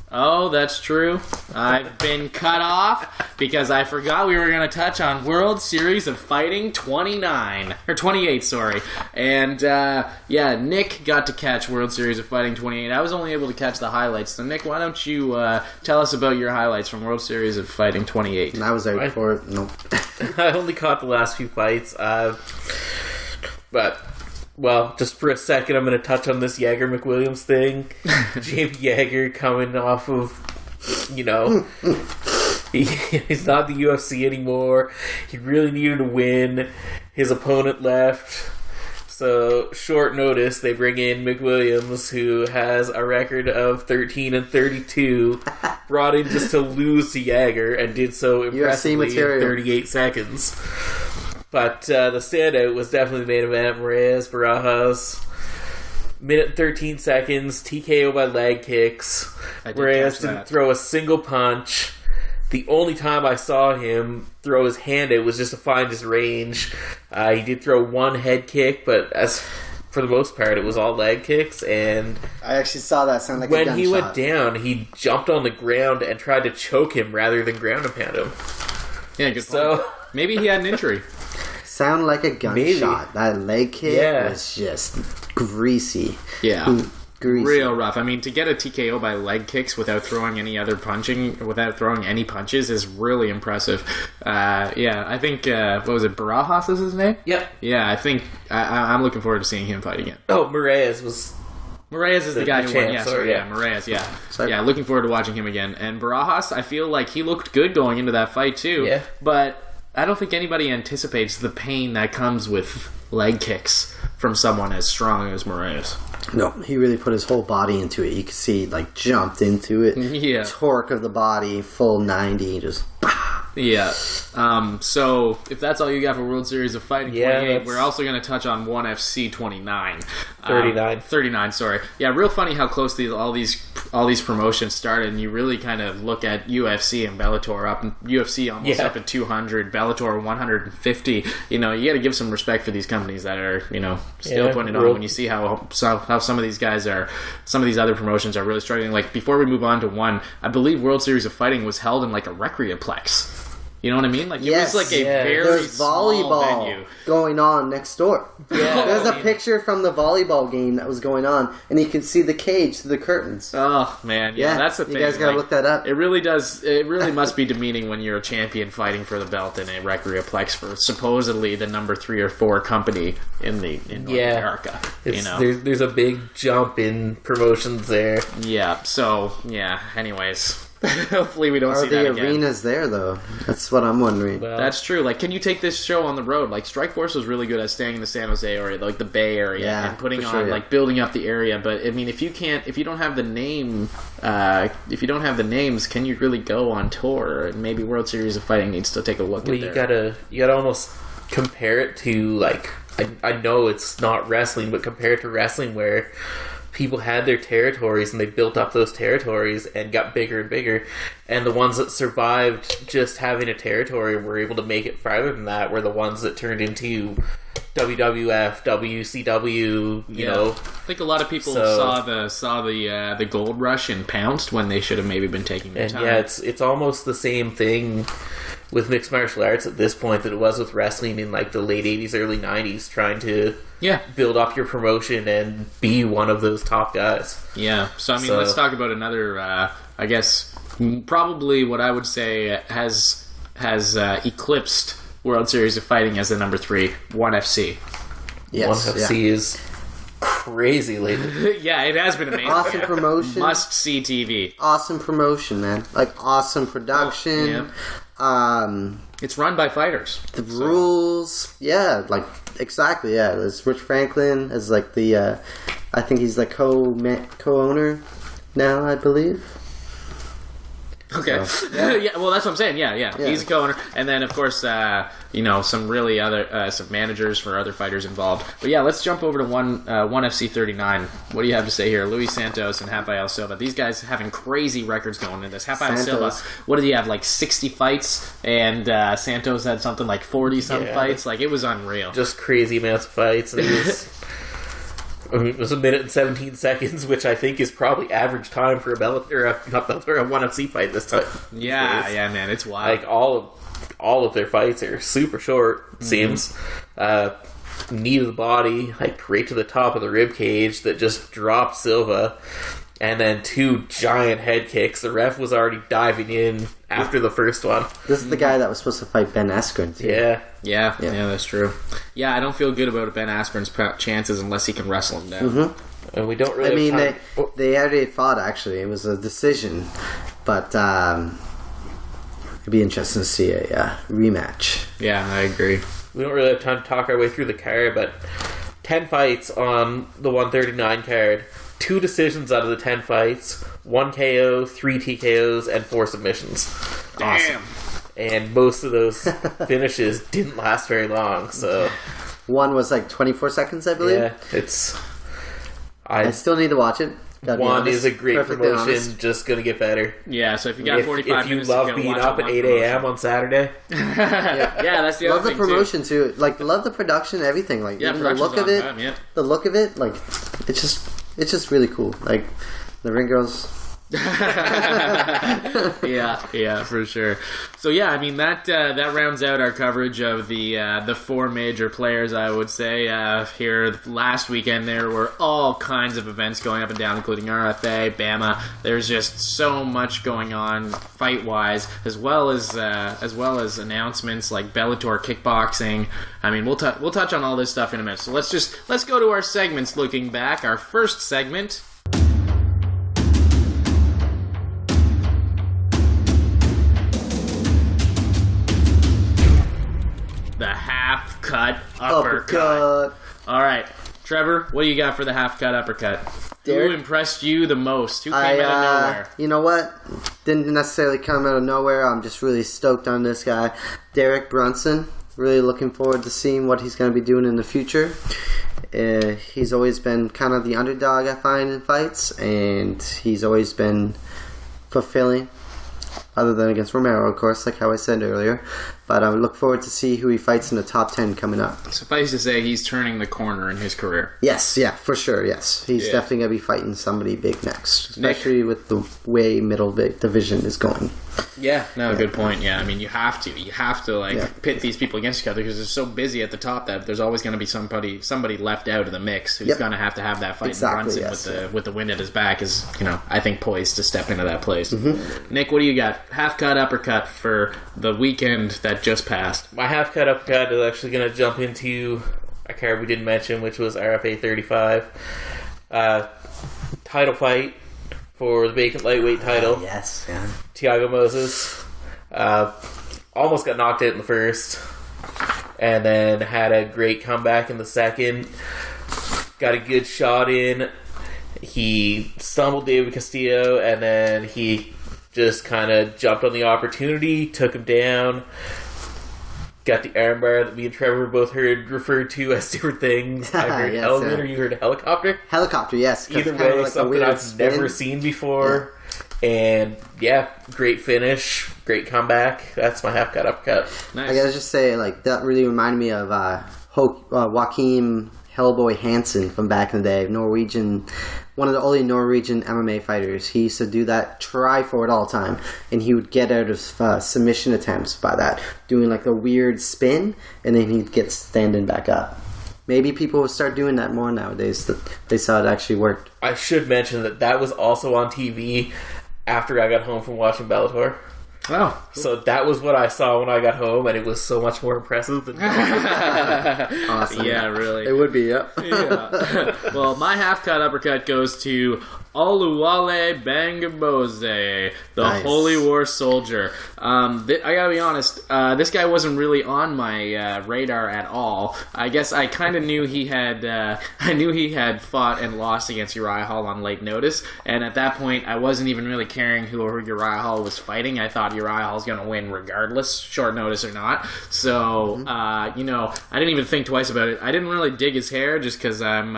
S2: Oh, that's true. I've been cut off because I forgot we were going to touch on World Series of Fighting 28, sorry. And, Nick got to catch World Series of Fighting 28. I was only able to catch the highlights. So, Nick, why don't you tell us about your highlights from World Series of Fighting 28?
S4: And I was out for it. Nope.
S3: I only caught the last few fights, well, just for a second, I'm going to touch on this Yager McWilliams thing. Jamie Yager coming off of, he's not the UFC anymore. He really needed to win. His opponent left. So, short notice, they bring in McWilliams, who has a record of 13-32, brought in just to lose to Yager, and did so impressively in
S4: material.
S3: 38 seconds. But the standout was definitely the main event. Reyes Barajas, minute and 13 seconds, TKO by leg kicks. Reyes didn't throw a single punch. The only time I saw him throw his hand out was just to find his range. He did throw one head kick, but for the most part, it was all leg kicks. And
S4: I actually saw that sound like a
S3: when
S4: gunshot.
S3: he went down, he jumped on the ground and tried to choke him rather than ground and pound him.
S2: Yeah, good point.
S3: So
S2: Maybe he had an injury.
S4: Sound like a gunshot.
S3: Maybe.
S4: That leg kick
S3: Yeah.
S4: was just greasy.
S2: Yeah.
S4: greasy.
S2: Real rough. I mean, to get a TKO by leg kicks without throwing any punches is really impressive. I think, what was it, Barajas is his name?
S3: Yep.
S2: Yeah, I think I'm looking forward to seeing him fight again.
S3: Oh, Moraes is
S2: the guy who won. Yeah, sorry,
S3: yeah.
S2: Moraes, yeah. Yeah, looking forward to watching him again. And Barajas, I feel like he looked good going into that fight, too.
S3: Yeah.
S2: But I don't think anybody anticipates the pain that comes with leg kicks from someone as strong as Moraes.
S4: No, he really put his whole body into it. You could see, like, jumped into it.
S2: Yeah.
S4: Torque of the body, full 90, just...
S2: Yeah. So, if that's all you got for World Series of Fighting 28, we're also going to touch on OneFC 29. 39, sorry. Yeah, real funny how close all these promotions started, and you really kind of look at UFC and Bellator UFC almost up at 200, Bellator 150. You know, you got to give some respect for these companies that are, still putting it on when you see how some of these other promotions are really struggling. Like, before we move on to one, I believe World Series of Fighting was held in like a recreaplex. You know what I mean? Like, it was like a very small
S4: volleyball
S2: venue
S4: going on next door.
S3: Yeah.
S4: There's a picture from the volleyball game that was going on, and you can see the cage through the curtains.
S2: Oh, man. Yeah, that's the thing.
S4: You guys gotta look that up.
S2: It really does. It really must be demeaning when you're a champion fighting for the belt in a recreaplex for supposedly the number 3 or 4 company in North America.
S3: There's a big jump in promotions there.
S2: Yeah, so, anyways... Hopefully we don't see that again.
S4: Are the arenas there, though? That's what I'm wondering.
S2: Well, that's true. Like, can you take this show on the road? Like, Strikeforce was really good at staying in the San Jose area, like the Bay Area, and putting on, like, building up the area. But, I mean, if you don't have the name, if you don't have the names, can you really go on tour? And maybe World Series of Fighting needs to take a look at that.
S3: You gotta almost compare it to, like, I know it's not wrestling, but compare it to wrestling where people had their territories and they built up those territories and got bigger and bigger, and the ones that survived just having a territory and were able to make it farther than that were the ones that turned into WWF, WCW, you know.
S2: I think a lot of people saw the gold rush and pounced when they should have maybe been taking their time.
S3: Yeah, it's almost the same thing with mixed martial arts at this point that it was with wrestling in like the late 80s, early 90s, trying to build up your promotion and be one of those top guys.
S2: Yeah, so I mean, let's talk about another, I guess, probably what I would say has eclipsed World Series of Fighting as the number 3, OneFC.
S3: Yes, OneFC is crazy lately.
S2: Yeah, it has been amazing.
S4: Awesome promotion.
S2: Must see TV.
S4: Awesome promotion, man. Like, awesome production.
S2: It's run by fighters.
S4: The rules. Yeah, like, exactly, yeah. There's Rich Franklin as, like, the, I think he's, like, co-owner now, I believe.
S2: Okay. So, yeah, well, that's what I'm saying. Yeah. He's a co-owner. And then, of course, some really other some managers for other fighters involved. But yeah, let's jump over to OneFC 39. What do you have to say here? Luis Santos and Rafael Silva. These guys having crazy records going in this. Rafael Silva, what did he have, like 60 fights? And Santos had something like 40-some fights. Like, it was unreal.
S3: Just crazy amounts of fights. And it was 1 minute and 17 seconds, which I think is probably average time for a OneFC fight this time.
S2: Yeah, man, it's wild.
S3: Like, all of their fights are super short, it seems. Knee to the body, like right to the top of the rib cage that just dropped Silva. And then 2 giant head kicks. The ref was already diving in after the first one.
S4: This is the guy that was supposed to fight Ben Askren, too.
S2: Yeah, that's true. Yeah, I don't feel good about Ben Askren's chances unless he can wrestle him down.
S4: Mm-hmm.
S3: And we don't really
S4: they already fought, actually. It was a decision. But it'd be interesting to see a rematch.
S2: Yeah, I agree.
S3: We don't really have time to talk our way through the card, but 10 fights on the 139 card. 2 decisions out of the 10 fights, 1 KO, 3 TKOs, and 4 submissions.
S2: Damn.
S3: Awesome. And most of those finishes didn't last very long, so...
S4: One was like 24 seconds, I believe.
S3: Yeah, I still
S4: need to watch it.
S3: One is a great promotion, just gonna get better.
S2: Yeah, so if you got 45 minutes,
S3: if you love being up at 8 a.m. on Saturday,
S2: that's the
S4: love
S2: other
S4: the promotion too. Like, love the production, everything. Like, even the look of it, like, it's just really cool. Like, the ring girls,
S2: Yeah, for sure. So yeah, I mean that rounds out our coverage of the four major players. I would say here last weekend there were all kinds of events going up and down, including RFA, BAMA. There's just so much going on fight wise, as well as announcements like Bellator kickboxing. I mean, we'll touch on all this stuff in a minute. So let's go to our segments. Looking back, our first segment. The half-cut uppercut. All right, Trevor, what do you got for the half-cut uppercut? Derek? Who impressed you the most? Who came out of nowhere?
S4: You know what? Didn't necessarily come out of nowhere. I'm just really stoked on this guy. Derek Brunson. Really looking forward to seeing what he's going to be doing in the future. He's always been kind of the underdog, I find, in fights, and he's always been fulfilling. Other than against Romero, of course, like how I said earlier. But I look forward to see who he fights in the top 10 coming up.
S2: Suffice to say, he's turning the corner in his career.
S4: Yes, yeah, for sure, yes. He's definitely going to be fighting somebody big next. Especially with the way middle division is going.
S2: Yeah, no, good point. Yeah, I mean, you have to pit these people against each other because they're so busy at the top that there's always going to be somebody left out of the mix who's going to have that fight.
S4: Exactly,
S2: and Brunson with the wind at his back is, I think, poised to step into that place. Mm-hmm. Nick, what do you got? Half-cut uppercut for the weekend that just passed.
S3: My half-cut uppercut is actually going to jump into a card we didn't mention, which was RFA 35. Title fight for the vacant lightweight title.
S4: Yes, yeah.
S3: Thiago Moses almost got knocked out in the first, and then had a great comeback in the second. Got a good shot in. He stumbled David Castillo, and then he just kind of jumped on the opportunity, took him down. Got the armbar that me and Trevor both heard referred to as different things. I heard elevator, you heard helicopter?
S4: Helicopter, yes.
S2: Either way,
S4: like
S3: something I've never seen before. Yeah. And yeah, great finish, great comeback. That's my half-cut uppercut.
S4: Nice. I gotta just say, that really reminded me of Joachim Hellboy Hansen from back in the day, Norwegian, one of the only Norwegian MMA fighters. He used to do that, try for it all the time, and he would get out of submission attempts by that, doing a weird spin, and then he'd get standing back up. Maybe people will start doing that more nowadays, that they saw it actually worked.
S3: I should mention that was also on TV after I got home from watching Bellator.
S2: Oh.
S3: So that was what I saw when I got home, and it was so much more impressive than
S4: Awesome.
S2: Yeah, really.
S4: It would be, yep.
S2: Yeah. Well, my half-cut uppercut goes to Oluwale Bangabose, the Holy War Soldier. I gotta be honest, this guy wasn't really on my radar at all. I guess I kind of knew he had fought and lost against Uriah Hall on late notice, and at that point, I wasn't even really caring who Uriah Hall was fighting. I thought Uriah Hall's gonna win regardless, short notice or not. So, I didn't even think twice about it. I didn't really dig his hair just because I'm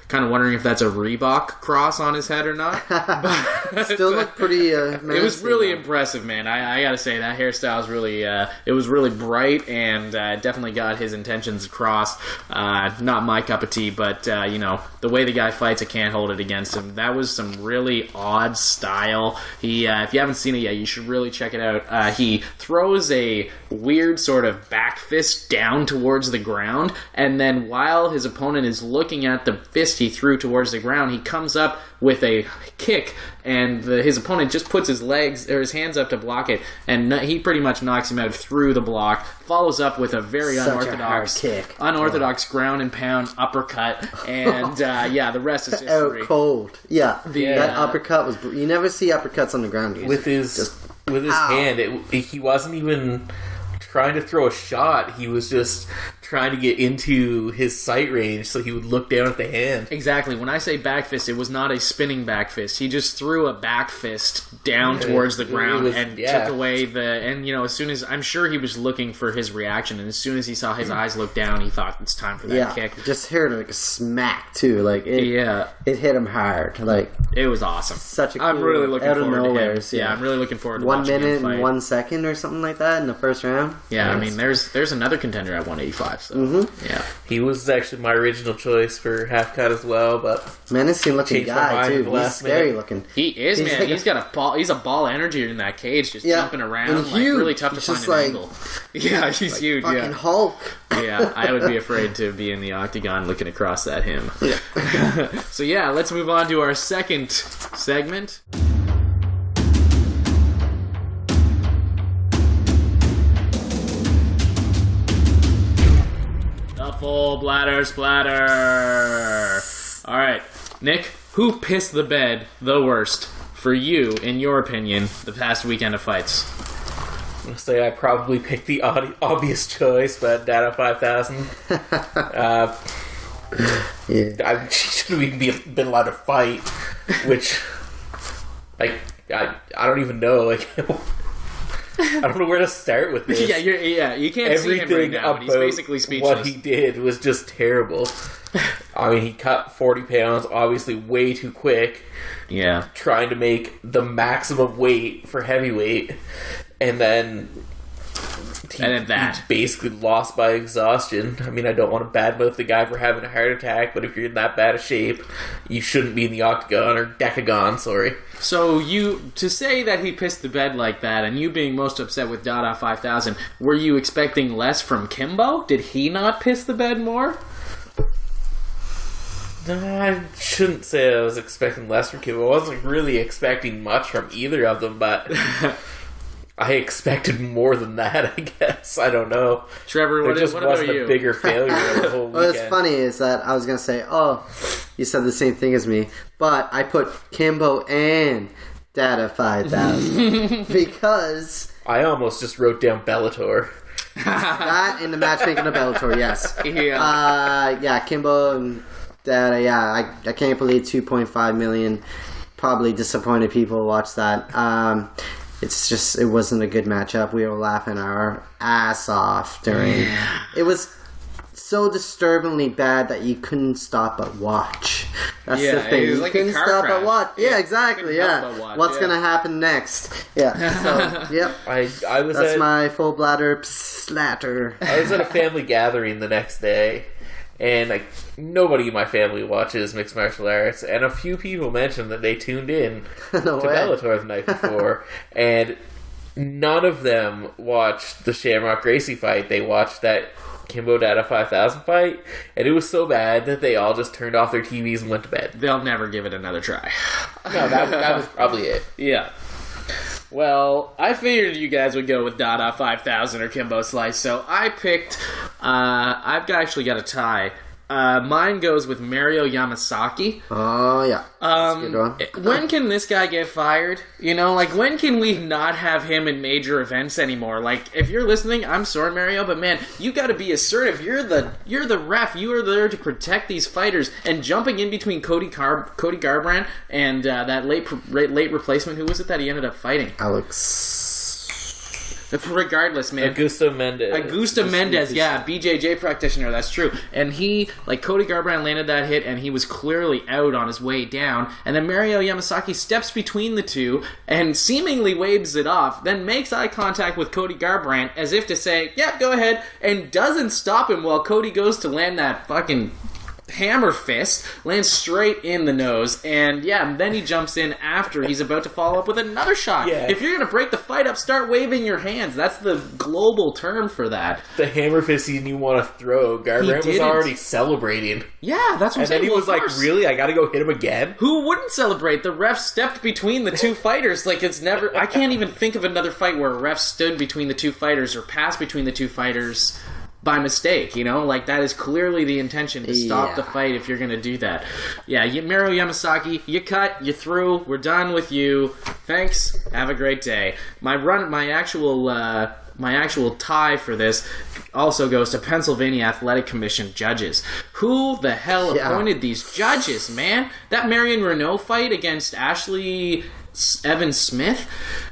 S2: kind of wondering if that's a Reebok cross on his head or not.
S4: Still look pretty
S2: it was really impressive, man. I gotta say that hairstyle is really it was really bright and definitely got his intentions across. Not my cup of tea, but the way the guy fights, I can't hold it against him. That was some really odd style. He if you haven't seen it yet, you should really check it out. He throws a weird sort of back fist down towards the ground, and then while his opponent is looking at the fist he threw towards the ground, he comes up with a kick, and his opponent just puts his hands up to block it, and he pretty much knocks him out through the block. Follows up with a very unorthodox ground and pound uppercut, and the rest is history.
S4: Out cold, that uppercut was. You never see uppercuts on the ground usually.
S3: With his hand. He wasn't even trying to throw a shot. He was just trying to get into his sight range so he would look down at the hand.
S2: Exactly. When I say back fist, it was not a spinning back fist. He just threw a back fist down towards the ground took away as soon as, I'm sure he was looking for his reaction, and as soon as he saw his eyes look down, he thought it's time for that kick.
S4: Just heard a smack too. It hit him hard.
S2: It was awesome.
S4: Such a cool,
S2: I'm really looking
S4: out of
S2: forward
S4: nowhere,
S2: to him. Yeah, I'm really looking forward to
S4: 1
S2: watching him
S4: minute
S2: fight.
S4: and 1 second or something like that in the first round.
S2: Yeah, I mean, there's another contender at 185. So yeah,
S3: he was actually my original choice for half cut as well, but
S4: menacing looking
S3: changed my
S4: guy
S3: mind
S4: too.
S3: at the
S4: He's
S3: last
S4: scary
S3: minute.
S4: looking.
S2: he is, man.
S4: like
S2: He's got a ball. He's a ball energy in that cage, just
S4: Yeah,
S2: jumping around,
S4: and
S2: like
S4: huge.
S2: really tough to
S4: He's
S2: find
S4: just
S2: an
S4: like-
S2: angle. Yeah, he's huge.
S4: Fucking
S2: Yeah,
S4: Hulk.
S2: yeah. I would be afraid to be in the octagon looking across at him. So yeah, let's move on to our second segment. The full bladder splatter. All right, Nick, who pissed the bed the worst for you, in your opinion, the past weekend of fights?
S3: I'm gonna say I probably picked the obvious choice, but Dada 5000.
S4: Yeah.
S3: She shouldn't even been allowed to fight, which, like, I don't even know, like, I don't know where to start with this.
S2: You can't see him right now, but he's basically speechless.
S3: What he did was just terrible. I mean, he cut 40 pounds, obviously way too quick,
S2: Yeah.
S3: trying to make the maximum weight for heavyweight, and then he basically lost by exhaustion. I mean, I don't want to badmouth the guy for having a heart attack, but if you're in that bad of shape, you shouldn't be in the octagon, or decagon, sorry.
S2: So to say that he pissed the bed like that, and you being most upset with Dada 5000, were you expecting less from Kimbo? Did he not piss the bed more?
S3: No, I shouldn't say I was expecting less from Kim. I wasn't really expecting much from either of them, but I expected more than that, I guess. I don't know.
S2: Trevor, what
S3: just
S2: about
S3: wasn't
S2: you?
S3: a bigger failure of the whole weekend.
S4: What's funny is that I was going to say, you said the same thing as me, but I put Kimbo and Dada 5000 because
S3: I almost just wrote down Bellator.
S4: that in the matchmaking of Bellator, yes.
S2: Yeah.
S4: Kimbo and Dada, I can't believe 2.5 million probably disappointed people watch that. It's just, it wasn't a good matchup. We were laughing our ass off during. It was so disturbingly bad that you couldn't stop but watch. That's the thing.
S2: It was
S4: You
S2: like
S4: couldn't
S2: a car
S4: stop
S2: crash.
S4: but watch. Yeah, exactly.
S2: Couldn't
S4: Yeah.
S2: help but watch,
S4: What's
S2: yeah.
S4: gonna happen next? Yeah. So, yep.
S3: I was
S4: That's
S3: at,
S4: my full bladder slatter.
S3: I was at a family gathering the next day, and nobody in my family watches mixed martial arts, and a few people mentioned that they tuned in
S4: No
S3: to
S4: way.
S3: Bellator the night before, and none of them watched the Shamrock Gracie fight. They watched that Kimbo Dada 5000 fight, and it was so bad that they all just turned off their TVs and went to bed.
S2: They'll never give it another try.
S3: No, that was probably it.
S2: Yeah. Well, I figured you guys would go with Dada 5000 or Kimbo Slice, so I picked... actually got a tie. Mine goes with Mario Yamasaki.
S4: Oh, yeah. That's a good one.
S2: When can this guy get fired? You know, like, when can we not have him in major events anymore? Like, if you're listening, I'm sorry, Mario, but man, you gotta be assertive. You're the ref. You are there to protect these fighters. And jumping in between Cody Garbrandt and that late replacement, who was it that he ended up fighting?
S4: Alex.
S2: Regardless, man.
S3: Augusto Mendez,
S2: yeah, BJJ practitioner, that's true. And Cody Garbrandt landed that hit, and he was clearly out on his way down. And then Mario Yamasaki steps between the two and seemingly waves it off, then makes eye contact with Cody Garbrandt as if to say, yeah, go ahead, and doesn't stop him while Cody goes to land that fucking hammer fist, lands straight in the nose, and then he jumps in after he's about to follow up with another shot.
S3: Yeah.
S2: If you're going to break the fight up, start waving your hands. That's the global term for that.
S3: The hammer fist he didn't want to throw. Garbrandt was
S2: didn't.
S3: already celebrating.
S2: Yeah, that's what I'm
S3: And
S2: saying.
S3: then he
S2: Well,
S3: was
S2: of
S3: like,
S2: course.
S3: really? I gotta go hit him again?
S2: Who wouldn't celebrate? The ref stepped between the two fighters. Like, it's never... I can't even think of another fight where a ref stood between the two fighters or passed between the two fighters by mistake, you know? Like, that is clearly the intention, to stop the fight if you're going to do that. Yeah, Mario Yamasaki, you cut, you through, we're done with you. Thanks, have a great day. My actual tie for this also goes to Pennsylvania Athletic Commission judges. Who the hell appointed these judges, man? That Marion Renault fight against Ashley Evans Smith,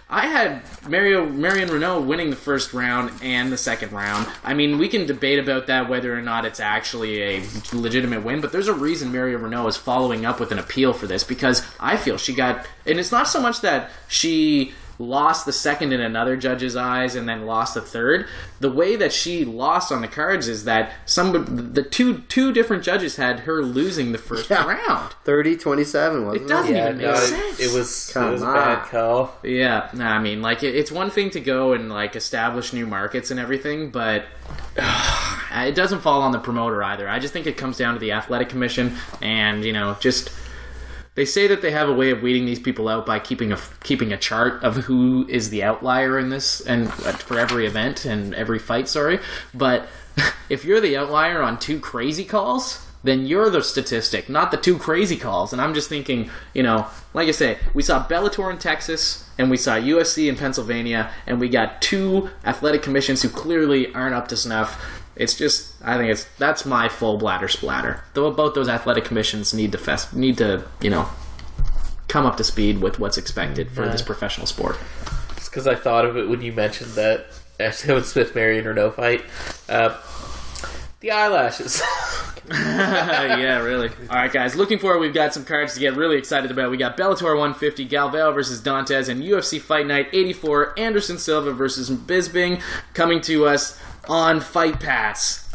S2: I had Marion Renault winning the first round and the second round. I mean, we can debate about that, whether or not it's actually a legitimate win, but there's a reason Marion Renault is following up with an appeal for this, because I feel she got... And it's not so much that she lost the second in another judge's eyes and then lost the third. The way that she lost on the cards is that the two different judges had her losing the first round.
S4: 30-27, wasn't it?
S2: It doesn't even make sense.
S3: It was a bad call.
S2: Yeah, no, I mean, like, it's one thing to go and, like, establish new markets and everything, but it doesn't fall on the promoter either. I just think it comes down to the athletic commission and, just... They say that they have a way of weeding these people out by keeping a chart of who is the outlier in this and for every event and every fight, But if you're the outlier on 2 crazy calls, then you're the statistic, not the 2 crazy calls. And I'm just thinking, like I say, we saw Bellator in Texas and we saw UFC in Pennsylvania, and we got 2 athletic commissions who clearly aren't up to snuff. It's just, I think that's my full bladder splatter. Though both those athletic commissions need to come up to speed with what's expected for this professional sport.
S3: It's because I thought of it when you mentioned that Ashley Smith-Marion or no fight. The eyelashes.
S2: Yeah, really. All right, guys. Looking forward, we've got some cards to get really excited about. We got Bellator 150, Galvao versus Dantes, and UFC Fight Night 84, Anderson Silva versus Bisping, coming to us on Fight Pass.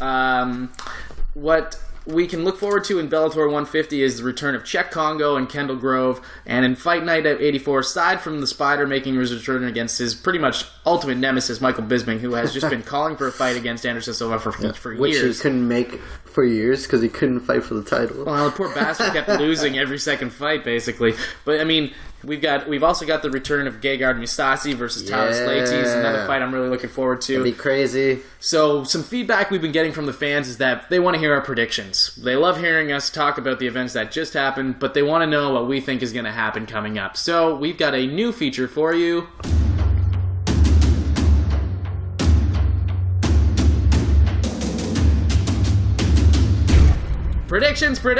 S2: What we can look forward to in Bellator 150 is the return of Czech Congo and Kendall Grove, and in Fight Night at 84, aside from the Spider making his return against his pretty much ultimate nemesis, Michael Bisping, who has just been calling for a fight against Anderson Silva for years.
S4: Which he couldn't make for years because he couldn't fight for the title.
S2: Well, the poor bastard kept losing every second fight, basically. But, I mean... We've also got the return of Gegard Mousasi versus Talis Leites, another fight I'm really looking forward to.
S4: It'll be crazy.
S2: So some feedback we've been getting from the fans is that they want to hear our predictions. They love hearing us talk about the events that just happened, but they want to know what we think is going to happen coming up. So we've got a new feature for you. Predictions.
S4: Yeah.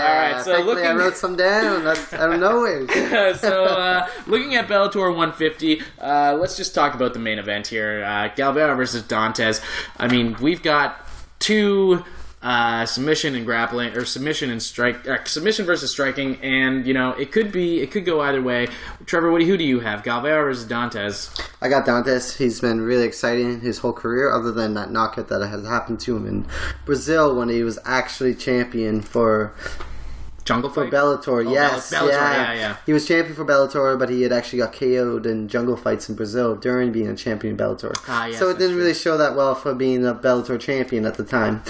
S2: All right, so
S4: I wrote some down out of nowhere.
S2: So, looking at Bellator 150, let's just talk about the main event here. Galvao versus Dantes. I mean, we've got 2 submission and grappling, or submission versus striking, and it could go either way. Trevor, who do you have? Galvao versus Dantes?
S4: I got Dantes. He's been really exciting his whole career, other than that knockout that has happened to him in Brazil when he was actually champion for
S2: Jungle Fight?
S4: For Bellator, yes.
S2: Bellator, yeah.
S4: He was champion for Bellator, but he had actually got KO'd in Jungle Fights in Brazil during being a champion in Bellator.
S2: Yes,
S4: so it didn't really show that well for being a Bellator champion at the time.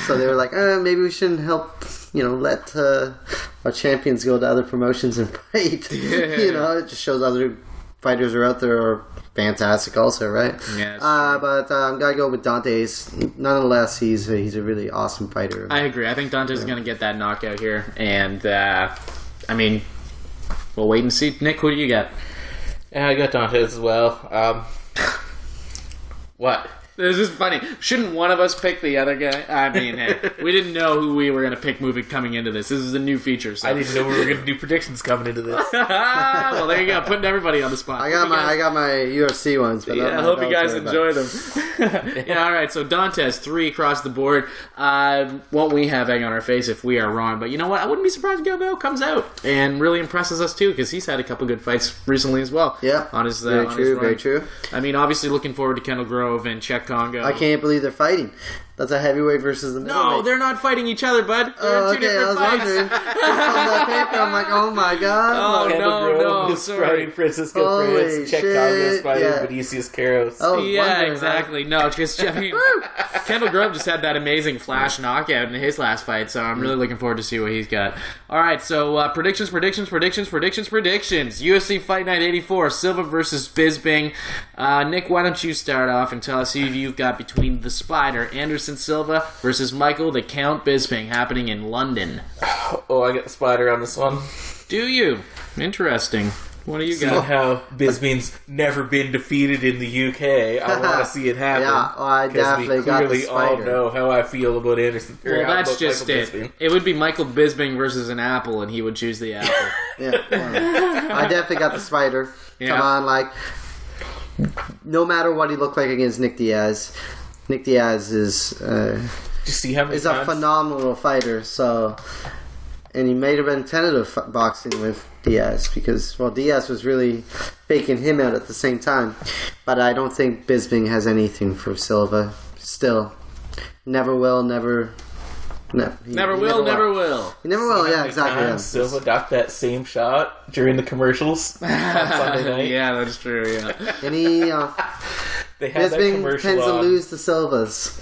S4: So they were like, maybe we shouldn't help, let our champions go to other promotions and fight. It just shows other fighters are out there are fantastic also, right?
S2: Yeah.
S4: But I'm going to go with Dantes. Nonetheless, he's a really awesome fighter.
S2: I agree. I think Dantes is going to get that knockout here. And, we'll wait and see. Nick, who do you got?
S3: Yeah, I got Dantes as well. What?
S2: This is funny. Shouldn't one of us pick the other guy? I mean, hey, we didn't know who we were going to pick coming into this. This is a new feature. So.
S3: I didn't know we were going to do predictions coming into this.
S2: Well, there you go. Putting everybody on the spot.
S4: I got my UFC ones, but
S2: I hope you guys enjoy them. Yeah, all right. So Dantes, 3 across the board. Won't we have egg on our face if we are wrong? But you know what? I wouldn't be surprised if Galvao comes out and really impresses us too, because he's had a couple good fights recently as well.
S4: Yeah,
S2: on his
S4: very true. Very true.
S2: I mean, obviously looking forward to Kendall Grove and Czech Congo.
S4: I can't believe they're fighting. That's a heavyweight versus the middleweight.
S2: No, they're not fighting each other, bud. They're in 2 different fights.
S4: Wondering. On that paper, I'm like, oh my god.
S2: Oh, no, sorry.
S3: Francisco Prince, Czech Congo fighting Vinicius Caros.
S2: Exactly. No, because Kendall Grove just had that amazing flash knockout in his last fight, so I'm really looking forward to see what he's got. All right, so predictions. UFC Fight Night 84, Silva versus Bisping. Nick, why don't you start off and tell us who you've got between the Spider, Anderson Silva versus Michael the Count Bisping, happening in London.
S3: Oh, I got the Spider on this one.
S2: Do you? Interesting. What do you got?
S3: Somehow Bisping's never been defeated in the UK. I want to see it happen.
S4: Yeah, well, I definitely got the Spider.
S3: All know how I feel about Anderson.
S2: Well, that's just it. Bisping. It would be Michael Bisping versus an apple, and he would choose the apple.
S4: I definitely got the Spider. Come on, no matter what he looked like against Nick Diaz is
S3: you see how many
S4: a phenomenal fighter. So And he might have been tentative boxing with Diaz because, well, Diaz was really faking him out at the same time. But I don't think Bisping has anything for Silva. Still. Never will, never...
S2: Never will.
S4: He never will, yeah, exactly. Yeah.
S3: Silva got that same shot during the commercials on Sunday night.
S2: Yeah, that's true, yeah.
S4: And he...
S3: They had that
S4: Bisping
S3: commercial
S4: tends to
S3: on.
S4: lose to Silvas.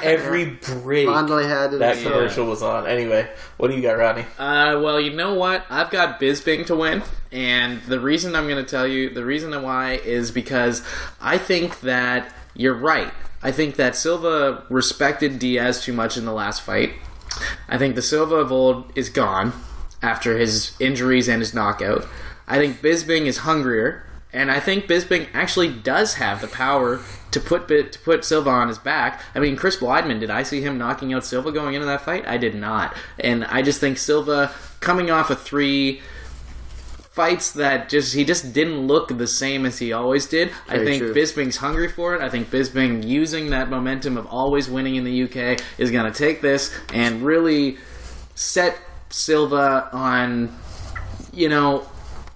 S3: Every break
S4: Rondelli had it.
S3: that commercial was on. Anyway, what do you got, Rodney?
S2: Well, you know what? I've got Bisping to win, and the reason I'm going to tell you, the reason why is because I think that you're right. I think that Silva respected Diaz too much in the last fight. I think the Silva of old is gone after his injuries and his knockout. I think Bisping is hungrier. And I think Bisping actually does have the power to put Silva on his back. I mean, Chris Weidman, did I see him knocking out Silva going into that fight? I did not. And I just think Silva, coming off of 3 fights that he just didn't look the same as he always did. I think Bisping's hungry for it. I think Bisping, using that momentum of always winning in the UK, is going to take this and really set Silva on,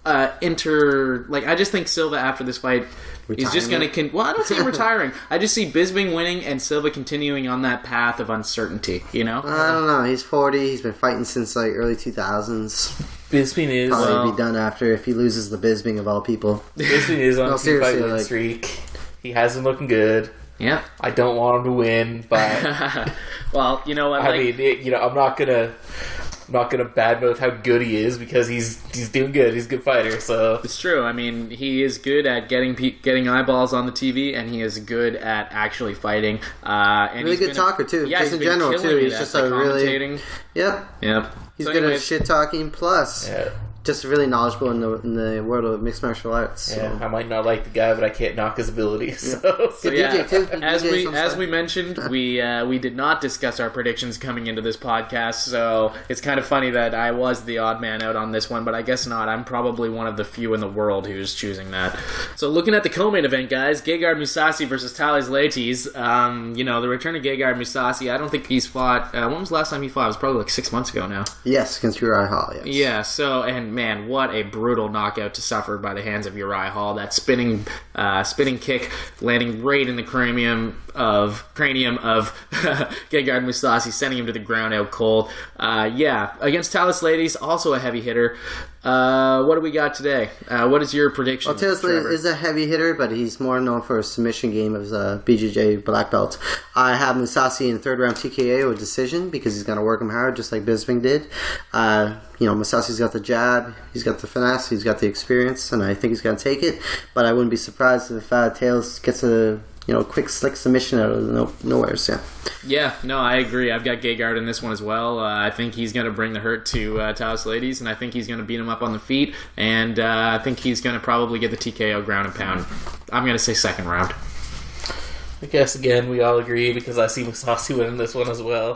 S2: I just think Silva after this fight is just going to... Well, I don't see him retiring. I just see Bisping winning and Silva continuing on that path of uncertainty, I don't
S4: know. He's 40. He's been fighting since, early 2000s.
S3: Bisping is...
S4: Probably be done after if he loses the Bisping of all people.
S3: Bisping is on a 2-fight win streak. He hasn't looking good.
S2: Yeah.
S3: I don't want him to win, but...
S2: Well, you know what?
S3: I'm not gonna badmouth how good he is because he's doing good. He's a good fighter. So
S2: it's true. I mean, he is good at getting eyeballs on the TV, and he is good at actually fighting. And
S4: really good talker too.
S2: Yeah,
S4: just in general too. He's just a really Yep. He's
S2: so
S4: good at shit talking. Plus, just really knowledgeable in the world of mixed martial arts. So.
S3: Yeah, I might not like the guy, but I can't knock his abilities. So
S4: DJ too.
S2: As we mentioned, we did not discuss our predictions coming into this podcast, so it's kind of funny that I was the odd man out on this one, but I guess not. I'm probably one of the few in the world who's choosing that. So looking at the co-main event, guys, Gegard Mousasi versus Thales Leites. The return of Gegard Mousasi. I don't think he's fought. When was the last time he fought? It was probably 6 months ago now.
S4: Yes, against Uriah Hall. Yes.
S2: Yeah. So man, what a brutal knockout to suffer by the hands of Uriah Hall. That spinning kick landing right in the cranium of Gegard Mousasi, sending him to the ground out cold. Against Thales Leites, also a heavy hitter. What do we got today? What is your prediction?
S4: Well, Thales Leites is a heavy hitter, but he's more known for a submission game as a BJJ black belt. I have Mousasi in 3rd round TKO, a decision, because he's going to work him hard, just like Bisping did. Mousasi's got the jab, he's got the finesse, he's got the experience, and I think he's going to take it. But I wouldn't be surprised if Thales gets a quick, slick submission out of nowhere. So.
S2: Yeah, no, I agree. I've got Gegard in this one as well. I think he's going to bring the hurt to Thales Leites, and I think he's going to beat him up on the feet, and I think he's going to probably get the TKO ground and pound. I'm going to say 2nd round.
S3: I guess, again, we all agree because I see Mousasi winning this one as well.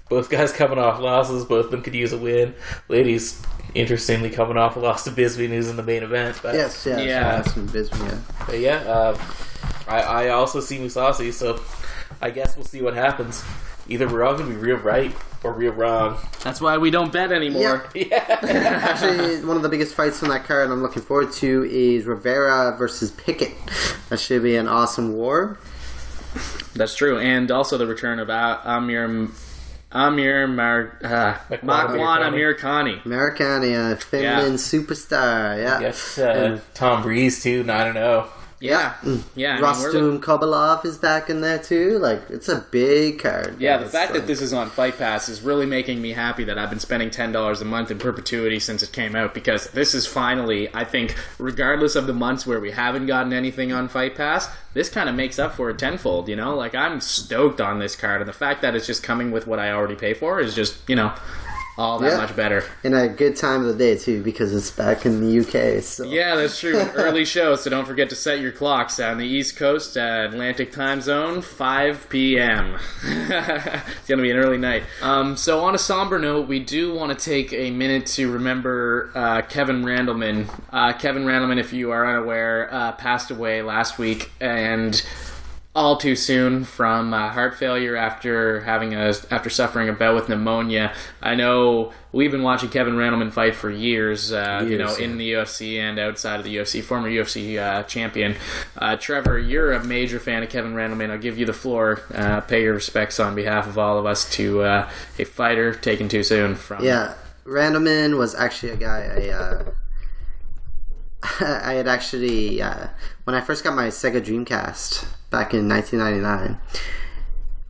S3: Both guys coming off losses. Both of them could use a win. Leites, interestingly, coming off a loss to Bisping, who's in the main event. But I also see Mousasi, so I guess we'll see what happens. Either we're all going to be real right or real wrong.
S2: That's why we don't bet anymore.
S3: Yeah.
S4: Actually, one of the biggest fights on that card I'm looking forward to is Rivera versus Pickett. That should be an awesome war.
S2: That's true. And also the return of Amirkhani.
S4: Americani, a Finland superstar. Yeah.
S3: I guess Tom Breeze too. I don't know.
S2: Yeah.
S4: Rostum Kobalov is back in there too. It's a big card.
S2: Yeah, the fact that this is on Fight Pass is really making me happy that I've been spending $10 a month in perpetuity since it came out, because this is finally, I think, regardless of the months where we haven't gotten anything on Fight Pass, this kind of makes up for it tenfold, I'm stoked on this card, and the fact that it's just coming with what I already pay for is just, all that much better.
S4: And a good time of the day, too, because it's back in the UK. So.
S2: Yeah, that's true. Early show, so don't forget to set your clocks on the East Coast, Atlantic time zone, 5 p.m. It's going to be an early night. So on a somber note, we do want to take a minute to remember Kevin Randleman. Kevin Randleman, if you are unaware, passed away last week, and all too soon from heart failure after suffering a bout with pneumonia. I know we've been watching Kevin Randleman fight for years, in the UFC and outside of the UFC, former UFC champion. Trevor, you're a major fan of Kevin Randleman. I'll give you the floor. Pay your respects on behalf of all of us to a fighter taken too soon from...
S4: Yeah, Randleman was actually a guy I had actually... when I first got my Sega Dreamcast back in 1999,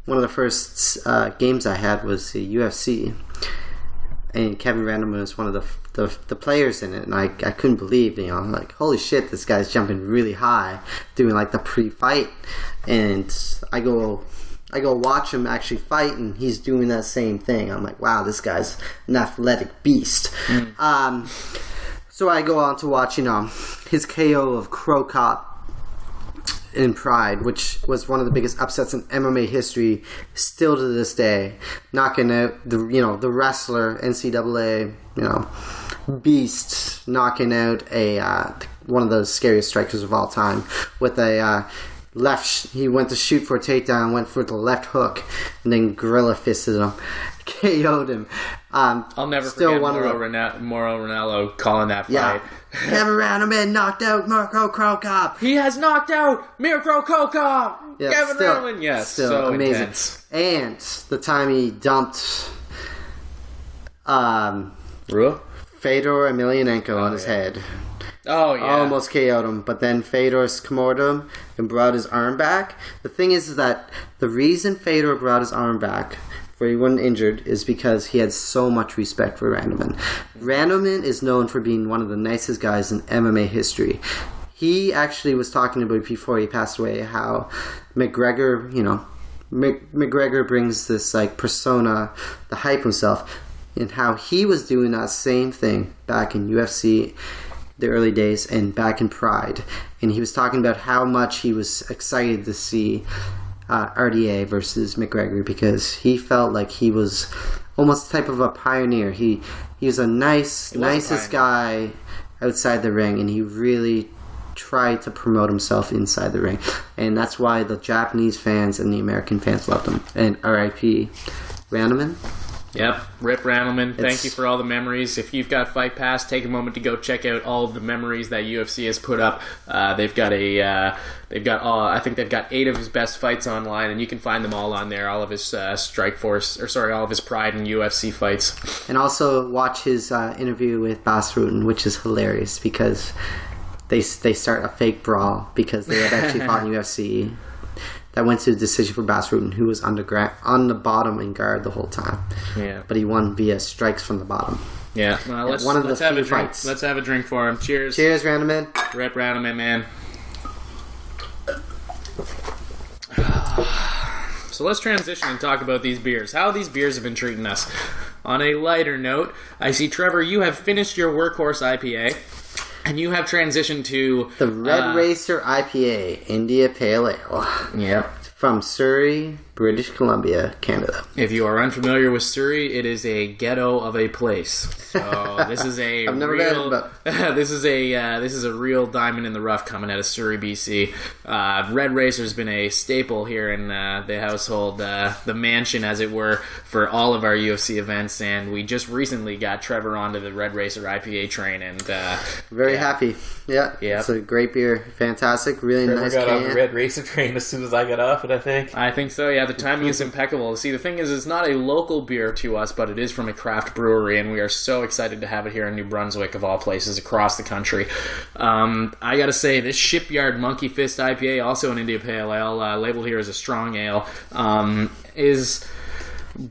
S4: one of the first games I had was the UFC, and Kevin Randleman was one of the players in it, and I couldn't believe, I'm like, holy shit, this guy's jumping really high, doing like the pre-fight, and I go watch him actually fight, and he's doing that same thing. I'm like, wow, this guy's an athletic beast. So I go on to watching his KO of Crow Cop in Pride, which was one of the biggest upsets in MMA history, still to this day, knocking out the wrestler, NCAA beast, knocking out one of the scariest strikers of all time with a he went to shoot for a takedown, went for the left hook, and then gorilla fisted him, KO'd him.
S2: I'll never forget Mauro Ranallo calling that fight.
S4: Yeah. Kevin Randleman knocked out Mirko Crow Cop.
S2: He has knocked out Mirko Crow Cop.
S4: Yeah,
S2: Kevin Randleman. Yes,
S4: still
S2: so
S4: amazing.
S2: Intense.
S4: And the time he dumped Fedor Emelianenko on his head.
S2: Oh, yeah.
S4: Almost KO'd him, but then Fedor scored him and brought his arm back. The thing is that the reason Fedor brought his arm back, where he wasn't injured, is because he had so much respect for Randleman. Randleman is known for being one of the nicest guys in MMA history. He actually was talking about before he passed away how McGregor, McGregor brings this like persona to hype himself, and how he was doing that same thing back in UFC, the early days, and back in Pride. And he was talking about how much he was excited to see RDA versus McGregor, because he felt like he was almost type of a pioneer. He was a nicest guy outside the ring, and he really tried to promote himself inside the ring. And that's why the Japanese fans and the American fans loved him. And R.I.P. Randleman.
S2: Yep, Rip Randleman. Thank you for all the memories. If you've got Fight Pass, take a moment to go check out all of the memories that UFC has put up. They've got 8 of his best fights online, and you can find them all on there. All of his all of his Pride and UFC fights. And
S4: also watch his interview with Bas Rutten, which is hilarious because they start a fake brawl because they had actually fought in UFC. That went to a decision for Bas Rutten, who was on the bottom in guard the whole time.
S2: Yeah,
S4: but he won via strikes from the bottom.
S2: Yeah, well, let's have a drink. Let's have a drink for him. Cheers.
S4: Cheers, Randleman.
S2: Rip Randleman, man. So let's transition and talk about these beers. How these beers have been treating us. On a lighter note, I see, Trevor, you have finished your Workhorse IPA. And you have transitioned to...
S4: the Red Racer IPA, India Pale Ale.
S2: Yep.
S4: From Surrey, British Columbia, Canada.
S2: If you are unfamiliar with Surrey, it is a ghetto of a place. So this is a
S4: I've never been, but
S2: this is a real diamond in the rough coming out of Surrey, BC. Red Racer's been a staple here in the household, the mansion, as it were, for all of our UFC events. And we just recently got Trevor onto the Red Racer IPA train, and
S4: very happy. Yeah, it's a great beer, fantastic, really
S3: Trevor
S4: nice.
S3: Got on the Red Racer train as soon as I got off it. I think
S2: so. Yeah, the timing is impeccable. See, the thing is, it's not a local beer to us, but it is from a craft brewery, and we are so excited to have it here in New Brunswick, of all places, across the country. I gotta say, this Shipyard Monkey Fist IPA, also an India Pale Ale, labeled here as a strong ale, is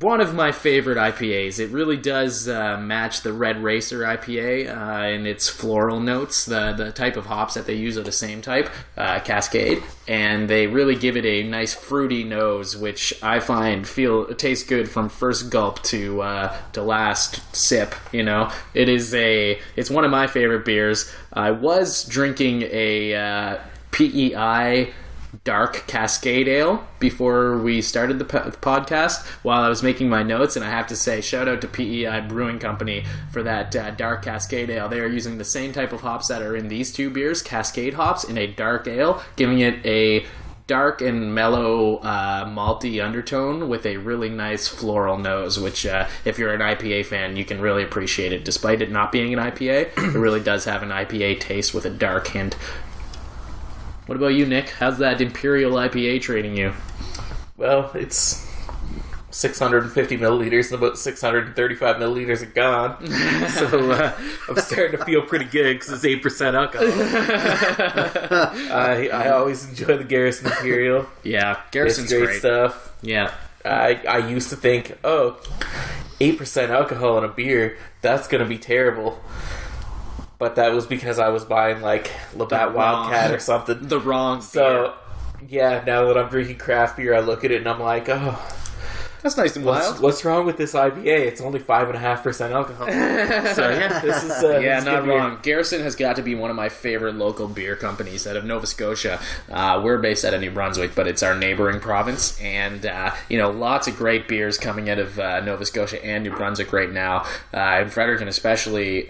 S2: one of my favorite IPAs. It really does match the Red Racer IPA in its floral notes. The type of hops that they use are the same type, Cascade, and they really give it a nice fruity nose, which I find tastes good from first gulp to last sip. It's one of my favorite beers. I was drinking a PEI Dark Cascade Ale before we started the podcast while I was making my notes, and I have to say, shout out to PEI Brewing Company for that Dark Cascade Ale. They are using the same type of hops that are in these two beers, Cascade hops, in a dark ale, giving it a dark and mellow malty undertone with a really nice floral nose, which if you're an IPA fan, you can really appreciate it. Despite it not being an IPA, it really does have an IPA taste with a dark hint. What about you, Nick? How's that Imperial IPA treating you?
S3: Well, it's 650 milliliters and about 635 milliliters are gone. So I'm starting to feel pretty good because it's 8% alcohol. I always enjoy the Garrison Imperial.
S2: Yeah, Garrison's
S3: it's great stuff.
S2: Yeah.
S3: I used to think, 8% alcohol in a beer, that's going to be terrible. But that was because I was buying like Labatt Wildcat or something.
S2: The wrong beer.
S3: So, yeah, now that I'm drinking craft beer, I look at it and I'm like,
S2: that's nice and wild.
S3: What's wrong with this IPA? It's only 5.5% alcohol. So yeah, this is
S2: not wrong. Garrison has got to be one of my favorite local beer companies out of Nova Scotia. We're based out of New Brunswick, but it's our neighboring province, and lots of great beers coming out of Nova Scotia and New Brunswick right now. And Fredericton especially.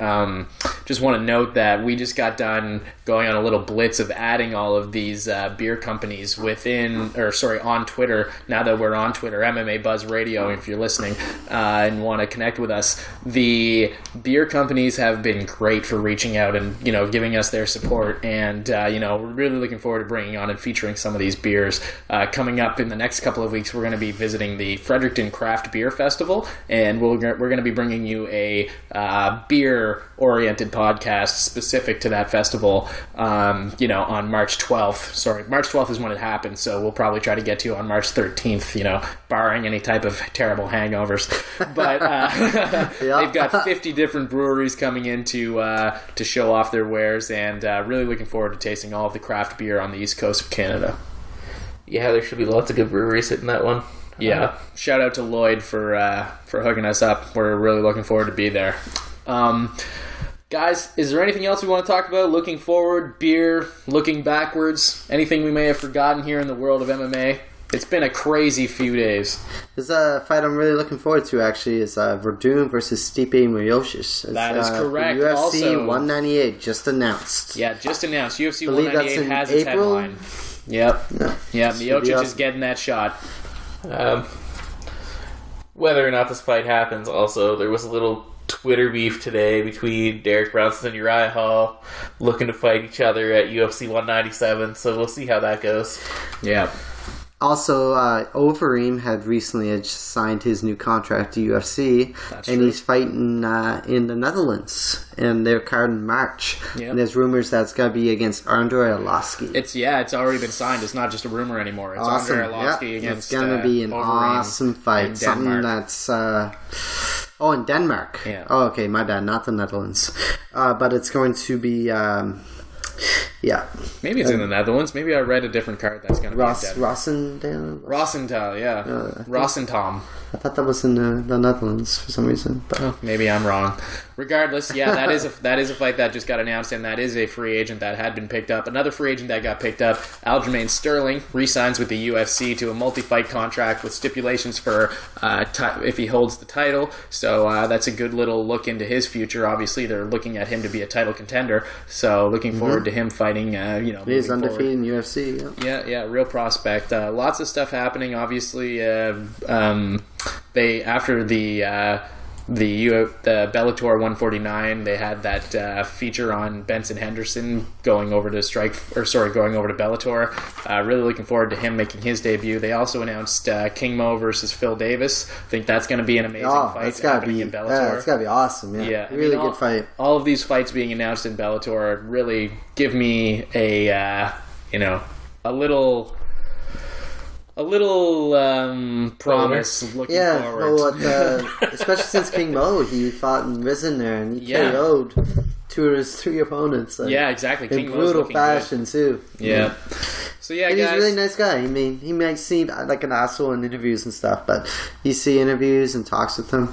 S2: Just want to note that we just got done going on a little blitz of adding all of these beer companies on Twitter. Now that we're on Twitter, MMA Buzz Radio, if you're listening and want to connect with us, the beer companies have been great for reaching out and giving us their support, and we're really looking forward to bringing on and featuring some of these beers. Coming up in the next couple of weeks, we're going to be visiting the Fredericton Craft Beer Festival, and we're going to be bringing you a beer oriented podcast specific to that festival on March 12th. Sorry, March 12th is when it happens, so we'll probably try to get to you on March 13th, barring any type of terrible hangovers. But they've got 50 different breweries coming in to show off their wares, and really looking forward to tasting all of the craft beer on the east coast of Canada.
S3: Yeah, there should be lots of good breweries hitting that one.
S2: Yeah, shout out to Lloyd for hooking us up. We're really looking forward to be there. Guys, is there anything else we want to talk about? Looking forward, beer, looking backwards, anything we may have forgotten here in the world of MMA? It's been a crazy few days.
S4: There's a fight I'm really looking forward to, actually, is Verdun versus Stipe Miocic.
S2: That is correct.
S4: UFC
S2: also,
S4: 198 just announced.
S2: Yeah, just announced. UFC 198 has its headline. Yep. Yeah, Miocic is getting that shot.
S3: Whether or not this fight happens, also, there was a little Twitter beef today between Derek Brunson and Uriah Hall looking to fight each other at UFC 197, so we'll see how that goes.
S2: Yeah.
S4: Also, Overeem had recently signed his new contract to UFC,
S2: That's
S4: and
S2: true.
S4: he's fighting in the Netherlands, and they're card in March.
S2: Yep.
S4: And there's rumors that it's going to be against Andrei Arlovski.
S2: It's already been signed. It's not just a rumor anymore. It's
S4: awesome.
S2: Andrei Arlovski against
S4: It's going to be an
S2: Overeem
S4: awesome fight. Something that's... in Denmark.
S2: Yeah.
S4: Oh, okay, my bad. Not the Netherlands. But it's going to be...
S2: Maybe it's in the Netherlands. Maybe I read a different card that's going to be in Denmark. Rosenthal, yeah. Rosenthal.
S4: I thought that was in the Netherlands for some reason. But.
S2: Maybe I'm wrong. Regardless, yeah, that is a fight that just got announced, and that is a free agent that had been picked up. Another free agent that got picked up, Aljamain Sterling, re-signs with the UFC to a multi-fight contract with stipulations for if he holds the title. So that's a good little look into his future. Obviously, they're looking at him to be a title contender. So looking forward to him fighting.
S4: He's undefeated in UFC.
S2: Yeah, real prospect. Lots of stuff happening. Obviously, they after the Bellator 149, they had that feature on Benson Henderson going over to Bellator. Really looking forward to him making his debut. They also announced KIMBO versus Phil Davis. I think that's going to be an amazing fight happening in Bellator.
S4: Yeah, it's got to be awesome. Yeah, really good fight.
S2: All of these fights being announced in Bellator really give me a little promise looking forward.
S4: Especially since KIMBO, he fought in Risen there, and he KO'd two of his three opponents.
S2: Exactly.
S4: In brutal fashion, too.
S2: Yeah. So,
S4: and
S2: guys.
S4: He's a really nice guy. I mean, he might seem like an asshole in interviews and stuff, but you see interviews and talks with him.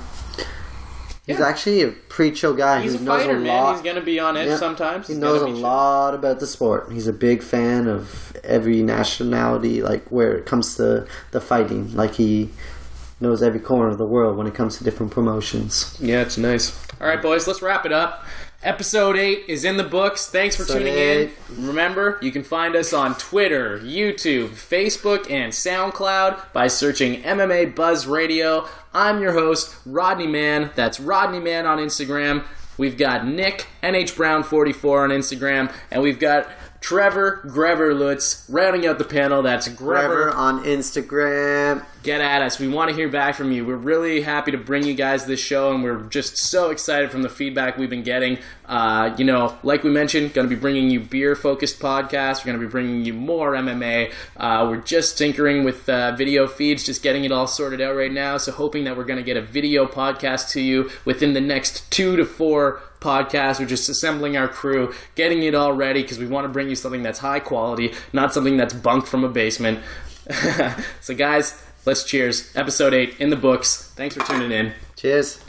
S4: He's actually a pretty chill guy.
S2: He's a fighter, man. He's going to be on edge sometimes.
S4: He knows a lot about the sport. He's a big fan of every nationality, like where it comes to the fighting. Like he knows every corner of the world when it comes to different promotions.
S2: Yeah, it's nice. All right, boys, let's wrap it up. Episode 8 is in the books. Thanks for tuning in. Remember, you can find us on Twitter, YouTube, Facebook, and SoundCloud by searching MMA Buzz Radio. I'm your host, Rodney Man. That's Rodney Man on Instagram. We've got Nick, NHBrown44 on Instagram, and we've got Trevor Greverlutz rounding out the panel. That's
S4: Grever on Instagram.
S2: Get at us. We want to hear back from you. We're really happy to bring you guys this show, and we're just so excited from the feedback we've been getting. Like we mentioned, going to be bringing you beer-focused podcasts. We're going to be bringing you more MMA. We're just tinkering with video feeds, just getting it all sorted out right now, so hoping that we're going to get a video podcast to you within the next 2 to 4 podcasts. We're just assembling our crew, getting it all ready, because we want to bring you something that's high quality, not something that's bunked from a basement. So guys, let's cheers. Episode 8 in the books. Thanks for tuning in.
S4: Cheers.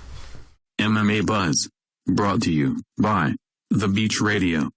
S1: MMA Buzz. Brought to you by The Beach Radio.